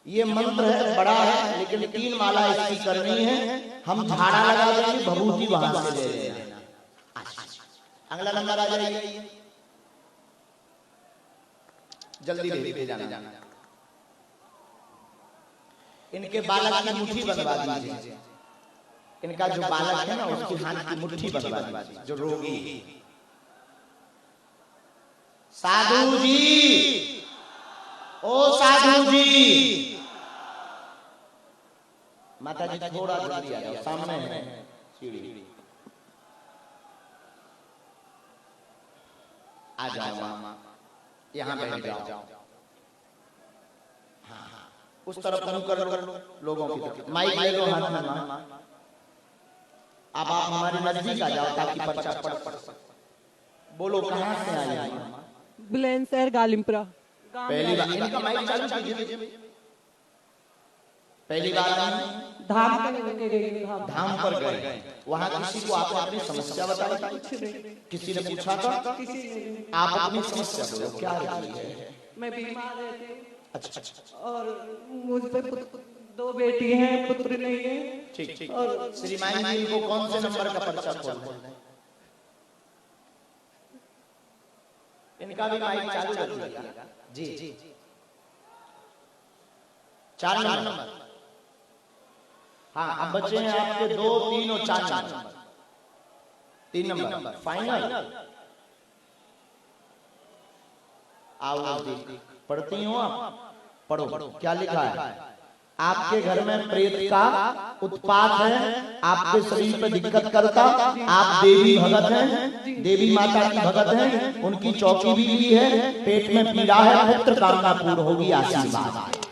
ये मंत्र है, बड़ा है, लेकिन 3 माला इसकी करनी है। हम झाड़ा लगा देंगे, भभूति वहां से ले लेना। अगला नंबर आ जाइए, जल्दी ले जाना। इनके बालक की मुट्ठी बनवा दीजिए। इनका जो बालक है ना, उसकी हाथ की मुट्ठी बनवा दीजिए, जो रोगी। साधु जी, ओ साधु जी, माता जी थोड़ा जल्दी आ जाओ, सामने है सीढ़ी, आ जाओ मामा, यहाँ बैठ जाओ। हाँ, उस तरफ मुंह कर लो, लोगों की तरफ। माइक ले लो हाथ में मामा। अब आप हमारे नजदीक आ जाओ ताकि पर्चा पढ़ सके। बोलो कहाँ से आए मामा? बुलंदशहर गालिमपुरा। पहली बार इनका माइक चालू कीजिए। पहली बार धाम पर गए, वहाँ किसी को आपने अपनी समस्या बताई? किसी ने पूछा था? आप अपनी समस्या बोलो, क्या है? मैं बीमार रहती, अच्छा, और मुझ पे 2 बेटी हैं, पुत्र नहीं है। ठीक। और श्रीमान जी को कौन से नंबर का पर्चा खोलना है? इनका भी माइक चालू कर दिया जी। 4 नंबर। हाँ, अब बचे हैं आपके 2, 3 और 4 नंबर। 3 number final. आओ पढ़ती हो आप? पढ़ो, क्या लिखा है? आपके घर में प्रेत का उत्पात है, आपके शरीर पे दिक्कत करता, आप देवी भगत हैं, देवी माता की भगत हैं, उनकी चौकी भी ली है, पेट में पीड़ा है, पुत्र कामना पूर्ण होगी, आशीर्वाद।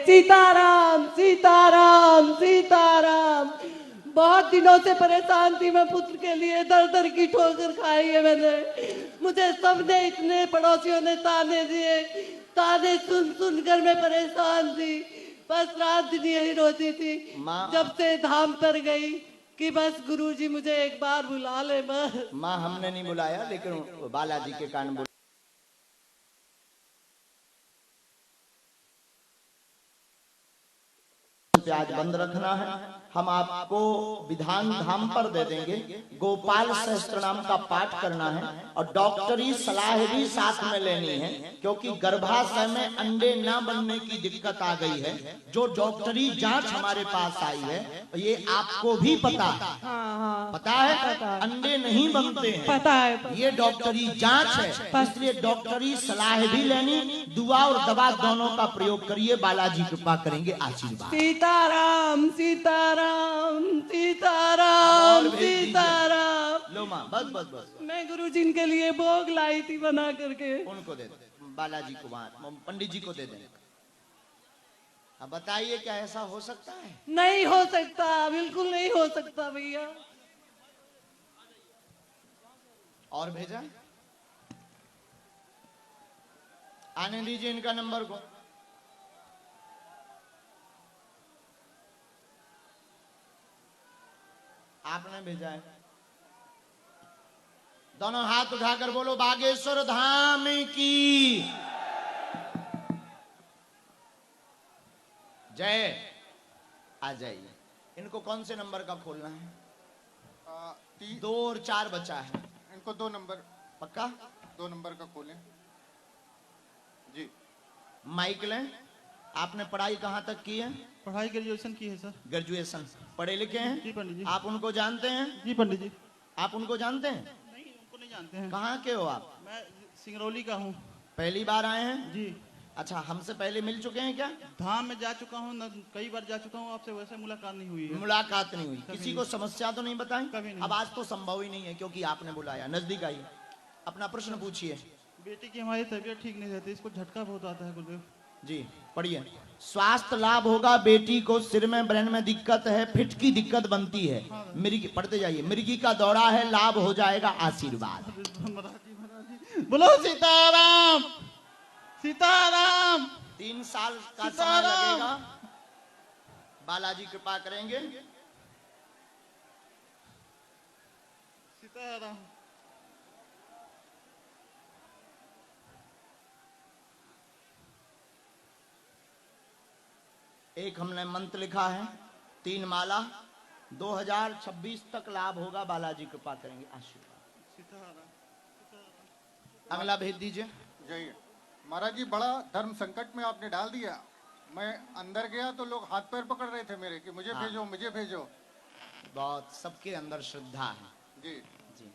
सीताराम सीताराम सीताराम। बहुत दिनों से परेशान थी मैं पुत्र के लिए, दर की ठोकर खाई है मैंने। मुझे सबने, इतने पड़ोसियों ने ताने दिए, ताने सुन कर मैं परेशान थी। बस रात दिन यही रोती थी जब से धाम पर गई कि बस गुरुजी मुझे एक बार बुला ले बस। माँ हमने नहीं बुलाया, लेकिन बालाजी के कारण आज बंद रखना है। हम आपको विधान धाम पर दे देंगे, गोपाल सहस्त्र नाम का पाठ करना है और डॉक्टरी सलाह भी साथ में लेनी है, क्योंकि गर्भाशय में अंडे ना बनने की दिक्कत आ गई है। जो डॉक्टरी जांच हमारे पास आई है, ये आपको भी पता है? पता है? अंडे नहीं बनते हैं, पता है। ये डॉक्टरी जांच है, इसलिए डॉक्टरी सलाह भी लेनी, दुआ और दवा दोनों का प्रयोग करिए। बालाजी कृपा करेंगे, आशीर्वाद। सीताराम सीताराम सीताराम सीताराम। लो माँ, बस। मैं गुरुजी के लिए भोग लाई थी बना करके, उनको दे दे, बालाजी को, पंडित जी को दे दें। अब बताइए, क्या ऐसा हो सकता है? नहीं हो सकता, बिल्कुल नहीं हो सकता भैया। और भेजा, आने दीजिए इनका नंबर को। आपने भेजा है। दोनों हाथ उठाकर बोलो, बागेश्वर धाम की जय। आ जाइए। इनको कौन से नंबर का खोलना है? 2 और 4 बचा है। इनको 2 नंबर, पक्का? 2 नंबर का खोलें जी। माइक लें। आपने पढ़ाई कहाँ तक की है? पढ़ाई ग्रेजुएशन की है सर। ग्रेजुएशन। पढ़े लिखे हैं? जी पंडित जी। आप उनको जानते हैं? जी पंडित जी। आप उनको जानते हैं? नहीं, उनको नहीं जानते हैं। कहाँ के हो आप? मैं सिंगरौली का हूँ पहली बार आए हैं? जी। अच्छा, हमसे पहले मिल चुके हैं क्या? धाम में जा चुका हूँ, कई बार जा चुका हूँ, आपसे वैसे मुलाकात नहीं हुई है। मुलाकात नहीं हुई, किसी को समस्या तो नहीं बताई? कभी नहीं। अब आज तो संभव ही नहीं है क्योंकि आपने बुलाया। नजदीक आइए, अपना प्रश्न पूछिए। बेटी की हमारी तबीयत ठीक नहीं रहती, इसको झटका बहुत आता है गुरुदेव। जी पढ़िए। स्वास्थ्य लाभ होगा, बेटी को सिर में ब्रेन में दिक्कत है, फिट की दिक्कत बनती है, मिर्गी, पढ़ते जाइए, मिर्गी का दौरा है, लाभ हो जाएगा, आशीर्वाद। बोलो सीताराम सीताराम। 3 साल का समय लगेगा, बालाजी कृपा करेंगे। सीताराम। एक हमने मंत्र लिखा है, 3 माला, 2026 तक लाभ होगा, बालाजी कृपा करेंगे, आशीर्वाद। अगला भेज दीजिए। जय महाराज जी, बड़ा धर्म संकट में आपने डाल दिया। मैं अंदर गया तो लोग हाथ पैर पकड़ रहे थे मेरे कि मुझे भेजो मुझे भेजो। बहुत सबके अंदर श्रद्धा है जी जी,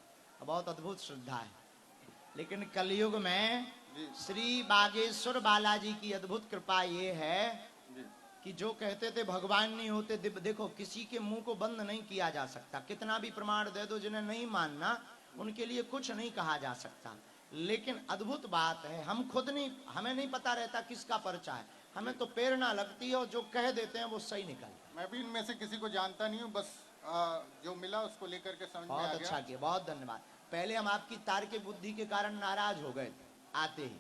बहुत अद्भुत श्रद्धा है, लेकिन कलयुग में जी श्री बागेश्वर बालाजी की अद्भुत कृपा ये है जी कि जो कहते थे भगवान नहीं होते, देखो किसी के मुंह को बंद नहीं किया जा सकता, कितना भी प्रमाण दे दो, जिन्हें नहीं मानना उनके लिए कुछ नहीं कहा जा सकता। लेकिन अद्भुत बात है, हम खुद नहीं, हमें नहीं पता रहता किसका पर्चा है, हमें तो प्रेरणा लगती है और जो कह देते हैं वो सही निकलता। मैं भी इनमें से किसी को जानता नहीं हूँ, बस जो मिला उसको लेकर के समझ में आ बहुत गया। अच्छा किया, बहुत धन्यवाद। पहले हम आपकी तार्किक बुद्धि के कारण नाराज हो गए आते ही,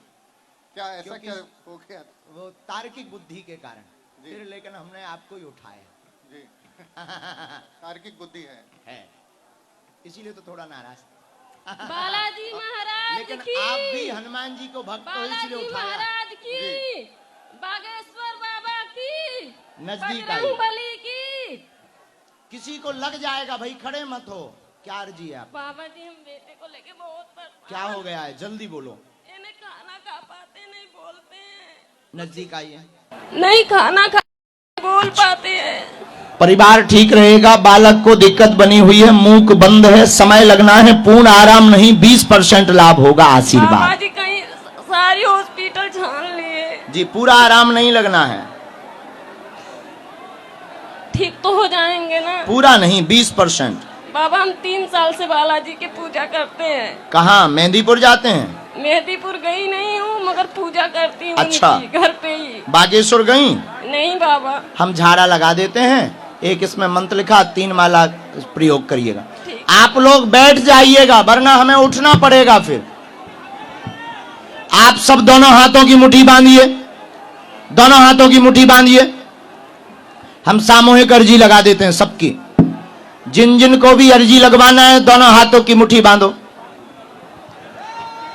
क्या ऐसा क्योंकि क्या हो गया? वो तार्किक बुद्धि के कारण, जी। फिर लेकिन हमने आपको ही उठाया जी तार्किक बुद्धि है। इसीलिए तो थोड़ा नाराज थे। बालाजी महाराज लेकिन की, आप भी हनुमान जी को भक्त हो इसलिए बालाजी उठाया। महाराज की, बागेश्वर बाबा की, नजदीक बजरंग आइए। बली की। किसी को लग जाएगा भाई, खड़े मत हो। क्या अर्जी है आप? बाबा जी, हम बेटे को लेके बहुत परेशान। क्या हो गया है, जल्दी बोलो। इन्हें खाना खा पाते नहीं, बोलते हैं। नजदीक आइए। नहीं खाना खा बोल पाते हैं। परिवार ठीक रहेगा, बालक को दिक्कत बनी हुई है, मूक बंद है, समय लगना है, पूर्ण आराम नहीं, 20% लाभ होगा, बाबा आशीर्वाद। जी कहीं सारी हॉस्पिटल छान लिए, जी पूरा आराम नहीं लगना है, ठीक तो हो जाएंगे ना? पूरा नहीं, 20%। बाबा हम 3 साल से बालाजी की पूजा करते हैं। कहाँ, मेहंदीपुर जाते हैं? मेहंदीपुर गई नहीं हूँ, मगर पूजा करती हूँ अच्छा। उनकी, घर पे ही। बागेश्वर गई? नहीं बाबा। हम झाड़ा लगा देते हैं, एक इसमें मंत्र लिखा, 3 माला प्रयोग करिएगा। आप लोग बैठ जाइएगा वरना हमें उठना पड़ेगा फिर। आप सब दोनों हाथों की मुट्ठी बांधिए, दोनों हाथों की मुट्ठी बांधिए। हम सामूहिक अर्जी लगा देते हैं सबकी, जिन जिन को भी अर्जी लगवाना है दोनों हाथों की मुट्ठी बांधो।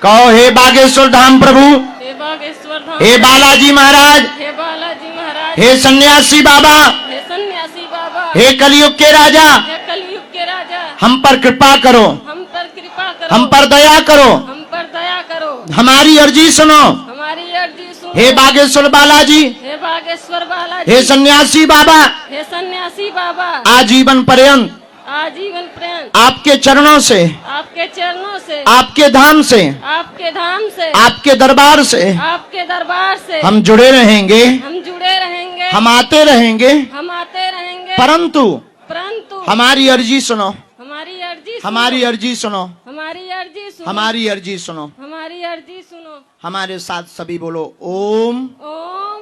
कहो, हे बागेश्वर धाम प्रभु, हे बागेश्वर धाम, हे बालाजी महाराज, हे बालाजी महाराज, हे सन्यासी बाबा, हे सन्यासी बाबा, हे कलयुग के राजा, हे कलयुग के राजा, हम पर कृपा करो, हम पर कृपा करो, हम पर दया करो, हम पर दया करो, हमारी अर्जी सुनो। हमारी अर्जी सुनो। हे बागेश्वर बालाजी, हे बागेश्वर बालाजी, हे सन्यासी बाबा, हे सन्यासी बाबा, आजीवन पर्यंत आजीवन पर्यंत आपके चरणों से, आपके चरणों से, आपके धाम से, आपके धाम से, आपके दरबार से आपके दरबार से हम जुड़े रहेंगे, हम जुड़े रहेंगे, हम आते रहेंगे, हम आते रहेंगे। परंतु परंतु हमारी अर्जी सुनो, हमारी अर्जी सुनो, हमारी अर्जी सुनो, हमारी अर्जी सुनो, हमारी अर्जी सुनो। हमारी अर्जी सुनो। हमारे साथ सभी बोलो, ओम ओम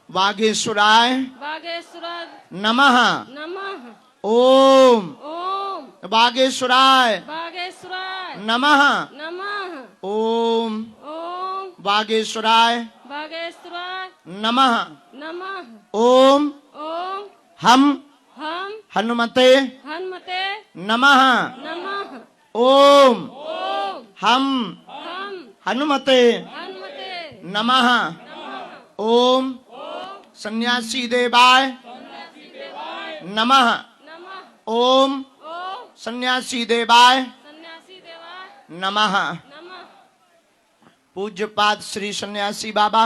वागेश्वराय बागेश्वर नमः, नमः। ओम ओम वागेश्वराय बागेश्वराय नमः, नमः। ओम ओम वागेश्वराय बागेश्वराय नमः, नमः। ओम ओम हम हनुमते हनुमते नमः, नमः। ओम ओम हम हनुमते हनुमते नमः, ओम सन्यासी देवाय नमः, नमः। ओम ओम सन्यासी देवाय सन्यासी देवा नमः। नमः। पूज्यपाद श्री सन्यासी बाबा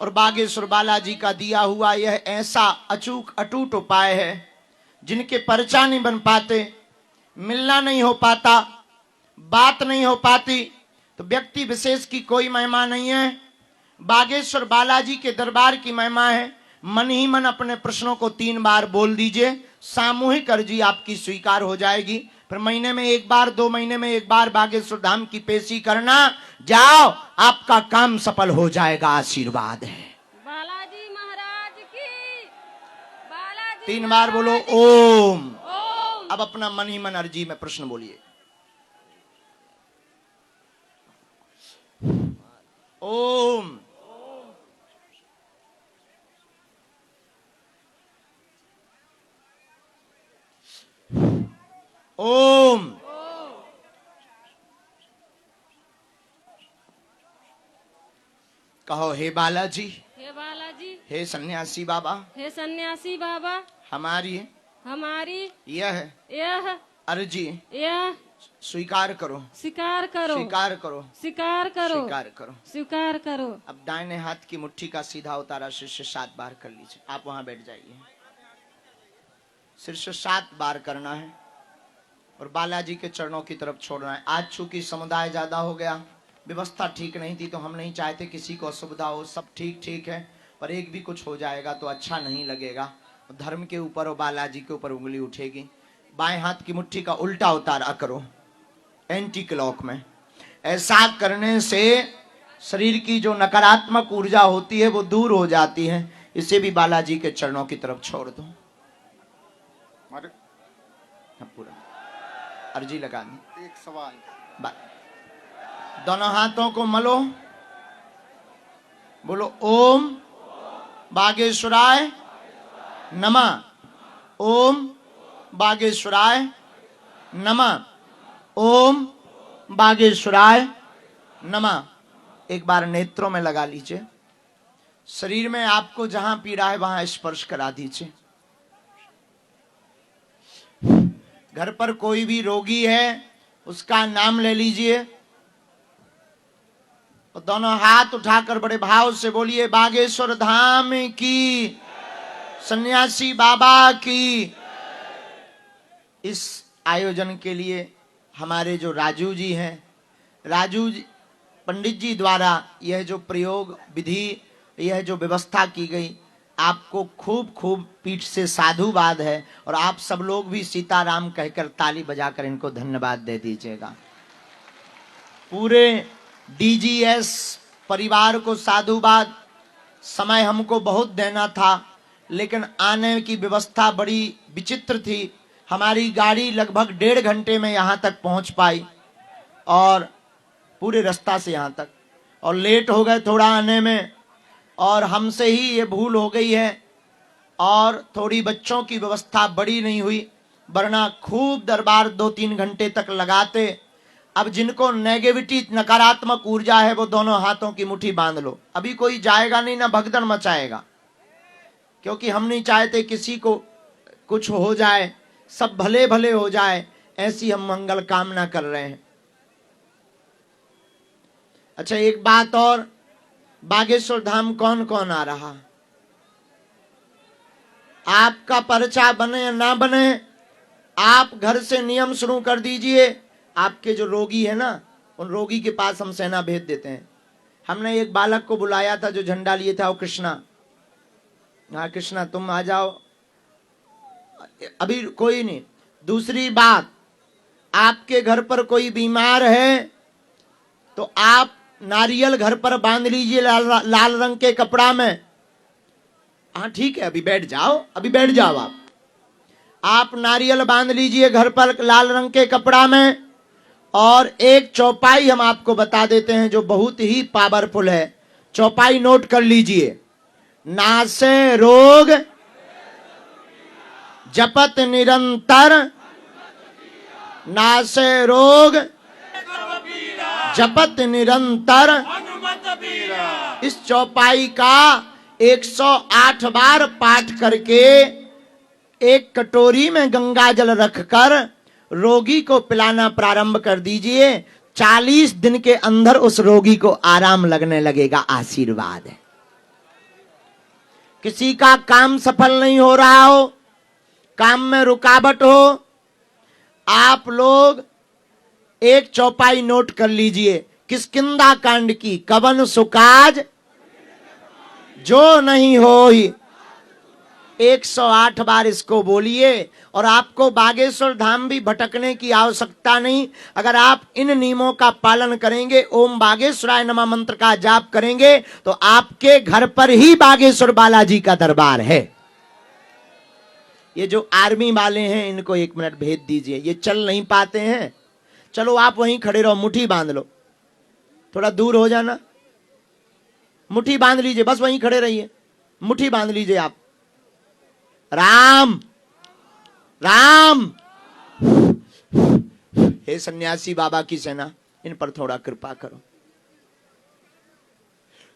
और बागेश्वर बालाजी का दिया हुआ यह ऐसा अचूक अटूट उपाय है, जिनके पर्चा नहीं बन पाते, मिलना नहीं हो पाता, बात नहीं हो पाती तो व्यक्ति विशेष की कोई महिमा नहीं है। बागेश्वर बालाजी के दरबार की महिमा है। मन ही मन अपने प्रश्नों को 3 बार बोल दीजिए, सामूहिक अर्जी आपकी स्वीकार हो जाएगी। फिर महीने में 1 बार, 2 महीने में 1 बार बागेश्वर धाम की पेशी करना। जाओ, आपका काम सफल हो जाएगा। आशीर्वाद है। बालाजी महाराज की। बालाजी 3 बार बोलो महाराज की। ओम। ओम। अब अपना मन ही मन अर्जी में प्रश्न बोलिए। ओम। ओम। कहो, हे बालाजी, हे बालाजी, हे सन्यासी बाबा, हे सन्यासी बाबा, हमारी यह अर्जी स्वीकार करो। स्वीकार करो। स्वीकार करो। स्वीकार करो। स्वीकार करो। स्वीकार करो। अब दाहिने हाथ की मुट्ठी का सीधा उतारा सिर से 7 बार कर लीजिए। आप वहां बैठ जाइए। सिर से 7 बार करना है और बालाजी के चरणों की तरफ छोड़ना है। आज चूंकि समुदाय ज्यादा हो गया, व्यवस्था ठीक नहीं थी, तो हम नहीं चाहते किसी को असुविधा हो। सब ठीक है, पर एक भी कुछ हो जाएगा तो अच्छा नहीं लगेगा। धर्म के ऊपर और बालाजी के ऊपर उंगली उठेगी। बाएं हाथ की मुट्ठी का उल्टा उतारा करो, एंटी क्लॉक में। ऐसा करने से शरीर की जो नकारात्मक ऊर्जा होती है वो दूर हो जाती है। इसे भी बालाजी के चरणों की तरफ छोड़ दो। पूरा अर्जी लगा दी। एक सवाल, दोनों हाथों को मलो, बोलो ओम बागेश्वराय नमः। ओम बागेश्वराय नमः। ओम बागेश्वराय नमः। एक बार नेत्रों में लगा लीजिए। शरीर में आपको जहां पीड़ा है वहां स्पर्श करा दीजिए। घर पर कोई भी रोगी है उसका नाम ले लीजिए और दोनों हाथ उठाकर बड़े भाव से बोलिए, बागेश्वर धाम की, सन्यासी बाबा की। इस आयोजन के लिए हमारे जो राजू जी हैं, राजू पंडित जी द्वारा यह जो प्रयोग विधि, यह जो व्यवस्था की गई, आपको खूब खूब पीठ से साधुवाद है। और आप सब लोग भी सीताराम कहकर ताली बजाकर इनको धन्यवाद दे दीजिएगा। पूरे डीजीएस परिवार को साधुवाद। समय हमको बहुत देना था, लेकिन आने की व्यवस्था बड़ी विचित्र थी। हमारी गाड़ी लगभग 1.5 घंटे में यहाँ तक पहुँच पाई और पूरे रास्ता से यहाँ तक, और लेट हो गए थोड़ा आने में, और हमसे ही ये भूल हो गई है। और थोड़ी बच्चों की व्यवस्था बड़ी नहीं हुई, वरना खूब दरबार 2-3 घंटे तक लगाते। अब जिनको नेगेटिविटी, नकारात्मक ऊर्जा है, वो दोनों हाथों की मुट्ठी बांध लो। अभी कोई जाएगा नहीं, ना भगदड़ मचाएगा, क्योंकि हम नहीं चाहते किसी को कुछ हो जाए, सब भले भले हो जाए, ऐसी हम मंगल कामना कर रहे हैं। अच्छा, एक बात और, बागेश्वर धाम कौन कौन आ रहा? आपका पर्चा बने या ना बने, आप घर से नियम शुरू कर दीजिए। आपके जो रोगी है ना, उन रोगी के पास हम सेना भेज देते हैं। हमने एक बालक को बुलाया था जो झंडा लिए था, वो कृष्णा। हाँ कृष्णा, तुम आ जाओ, अभी कोई नहीं। दूसरी बात, आपके घर पर कोई बीमार है तो आप नारियल घर पर बांध लीजिए लाल रंग के कपड़ा में। हाँ ठीक है, अभी बैठ जाओ, अभी बैठ जाओ। आप नारियल बांध लीजिए घर पर लाल रंग के कपड़ा में। और एक चौपाई हम आपको बता देते हैं जो बहुत ही पावरफुल है। चौपाई नोट कर लीजिए। नासे रोग जपत निरंतर, नासे रोग जपत निरंतर। इस चौपाई का 108 बार पाठ करके एक कटोरी में गंगा जल रखकर रोगी को पिलाना प्रारंभ कर दीजिए। 40 दिन के अंदर उस रोगी को आराम लगने लगेगा। आशीर्वाद है। किसी का काम सफल नहीं हो रहा हो, काम में रुकावट हो, आप लोग एक चौपाई नोट कर लीजिए, किष्किंधा कांड की, कवन सुकाज जो नहीं हो ही। 108 बार इसको बोलिए और आपको बागेश्वर धाम भी भटकने की आवश्यकता नहीं। अगर आप इन नियमों का पालन करेंगे, ओम बागेश्वराय नमः मंत्र का जाप करेंगे, तो आपके घर पर ही बागेश्वर बालाजी का दरबार है। ये जो आर्मी वाले हैं, इनको 1 मिनट भेज दीजिए, ये चल नहीं पाते हैं। चलो आप वहीं खड़े रहो, मुट्ठी बांध लो, थोड़ा दूर हो जाना, मुट्ठी बांध लीजिए, बस वहीं खड़े रहिए, मुट्ठी बांध लीजिए आप। राम राम। हे सन्यासी बाबा की सेना, इन पर थोड़ा कृपा करो।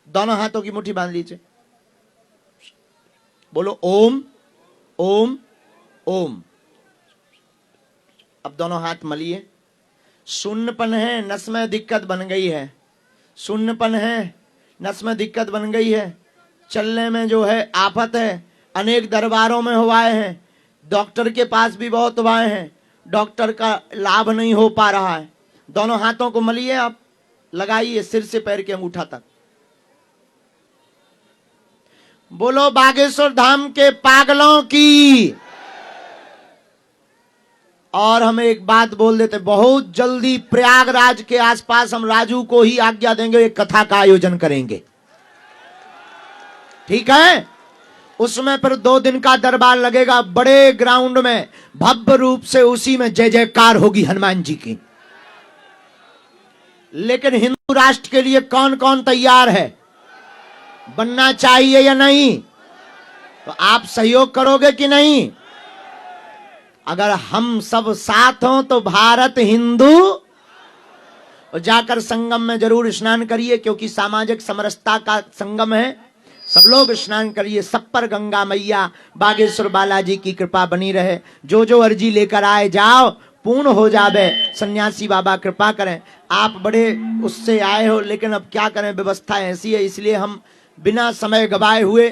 दोनों हाथों की मुट्ठी बांध लीजिए, बोलो ओम ओम ओम। अब दोनों हाथ मलिए। शून्यपन है, नस में दिक्कत बन गई है, शून्यपन है, नस में दिक्कत बन गई है, चलने में जो है आफत है। अनेक दरबारों में हुआए हैं, डॉक्टर के पास भी बहुत हुआए हैं, डॉक्टर का लाभ नहीं हो पा रहा है। दोनों हाथों को मलिए, आप लगाइए सिर से पैर के अंगूठा तक। बोलो बागेश्वर धाम के पागलों की। और हम एक बात बोल देते, बहुत जल्दी प्रयागराज के आसपास हम राजू को ही आज्ञा देंगे, एक कथा का आयोजन करेंगे, ठीक है? उसमें फिर 2 दिन का दरबार लगेगा, बड़े ग्राउंड में, भव्य रूप से, उसी में जय जयकार होगी हनुमान जी की। लेकिन हिंदू राष्ट्र के लिए कौन कौन तैयार है? बनना चाहिए या नहीं? तो आप सहयोग करोगे कि नहीं? अगर हम सब साथ हों तो भारत हिंदू। और जाकर संगम में जरूर स्नान करिए, क्योंकि सामाजिक समरसता का संगम है। सब लोग स्नान करिए, सब पर गंगा मैया बागेश्वर बालाजी की कृपा बनी रहे। जो जो अर्जी लेकर आए जाओ, पूर्ण हो जावे। सन्यासी बाबा कृपा करें। आप बड़े उससे आए हो, लेकिन अब क्या करें, व्यवस्था ऐसी है, इसलिए हम बिना समय गवाए हुए,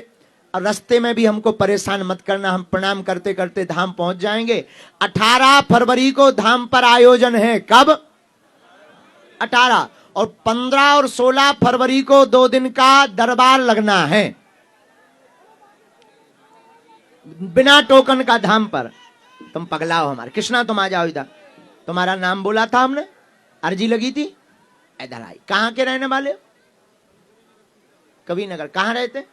और रास्ते में भी हमको परेशान मत करना, हम प्रणाम करते करते धाम पहुंच जाएंगे। 18 फरवरी को धाम पर आयोजन है। कब? 18 और 15 और 16 फरवरी को 2 दिन का दरबार लगना है, बिना टोकन का धाम पर। तुम पगलाओ हमारे। कृष्णा तुम आ जाओ इधर, तुम्हारा नाम बोला था हमने, अर्जी लगी थी, इधर आई। कहां के रहने वाले? कवि नगर। कहां रहते?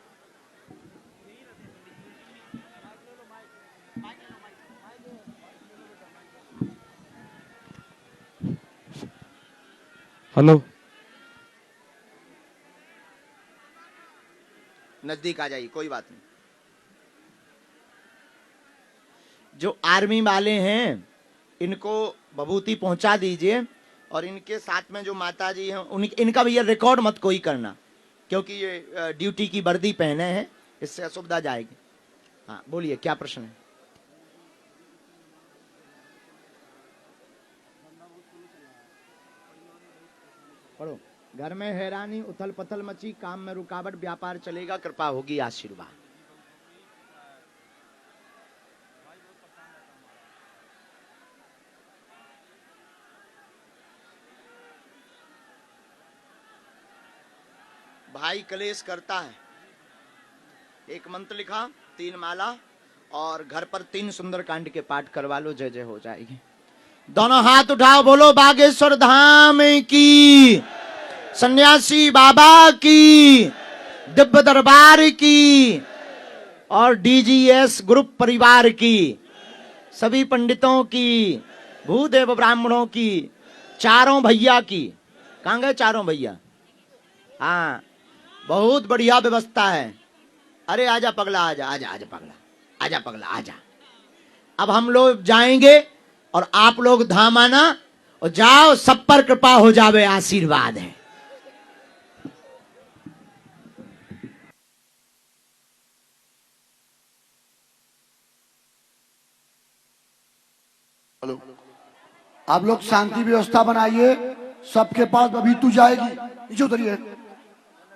हेलो, नजदीक आ जाइए, कोई बात नहीं। जो आर्मी वाले हैं, इनको भभूति पहुंचा दीजिए, और इनके साथ में जो माता जी हैं, इनका भी ये रिकॉर्ड मत कोई करना, क्योंकि ये ड्यूटी की वर्दी पहने हैं, इससे असुविधा जाएगी। हाँ बोलिए, क्या प्रश्न है? पढ़ो। घर में हैरानी, उथल पथल मची, काम में रुकावट, व्यापार चलेगा, कृपा होगी, आशीर्वाद। भाई कलेश करता है। एक मंत्र लिखा, 3 माला, और घर पर 3 सुंदरकांड के पाठ करवा लो, जय जय हो जाएगी। दोनों हाथ उठाओ, बोलो बागेश्वर धाम की, सन्यासी बाबा की, दिव्य दरबार की, और डीजीएस ग्रुप परिवार की, सभी पंडितों की, भूदेव ब्राह्मणों की, चारों भैया की। कहां गए चारों भैया? हाँ, बहुत बढ़िया व्यवस्था है। अरे आजा पगला, आजा आजा आजा पगला, आजा पगला, आजा। अब हम लोग जाएंगे और आप लोग धाम आना, और जाओ, सब पर कृपा हो जावे, आशीर्वाद है। आप लोग शांति व्यवस्था बनाइए, सबके पास अभी तू जाएगी, नीचे उतरिए,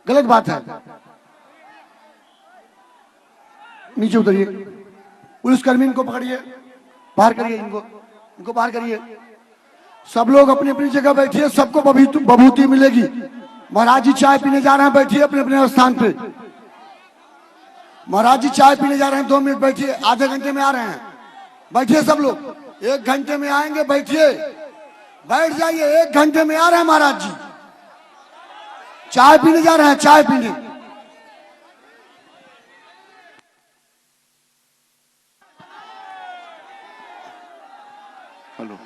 गलत बात है, नीचे उतरिए। पुलिसकर्मी इनको पकड़िए, बाहर करिए, इनको बाहर करिए। सब लोग अपनी अपनी जगह बैठिए, सबको बभूति मिलेगी। महाराज जी चाय पीने जा रहे हैं, बैठिए अपने अपने स्थान पे। महाराज जी चाय पीने जा रहे हैं, 2 मिनट बैठिए, आधे घंटे में आ रहे हैं, बैठिए सब लोग। 1 घंटे में आएंगे, बैठिए, बैठ जाइए, 1 घंटे में आ रहे हैं महाराज जी। चाय पीने जा रहे हैं, चाय पीने। हेलो।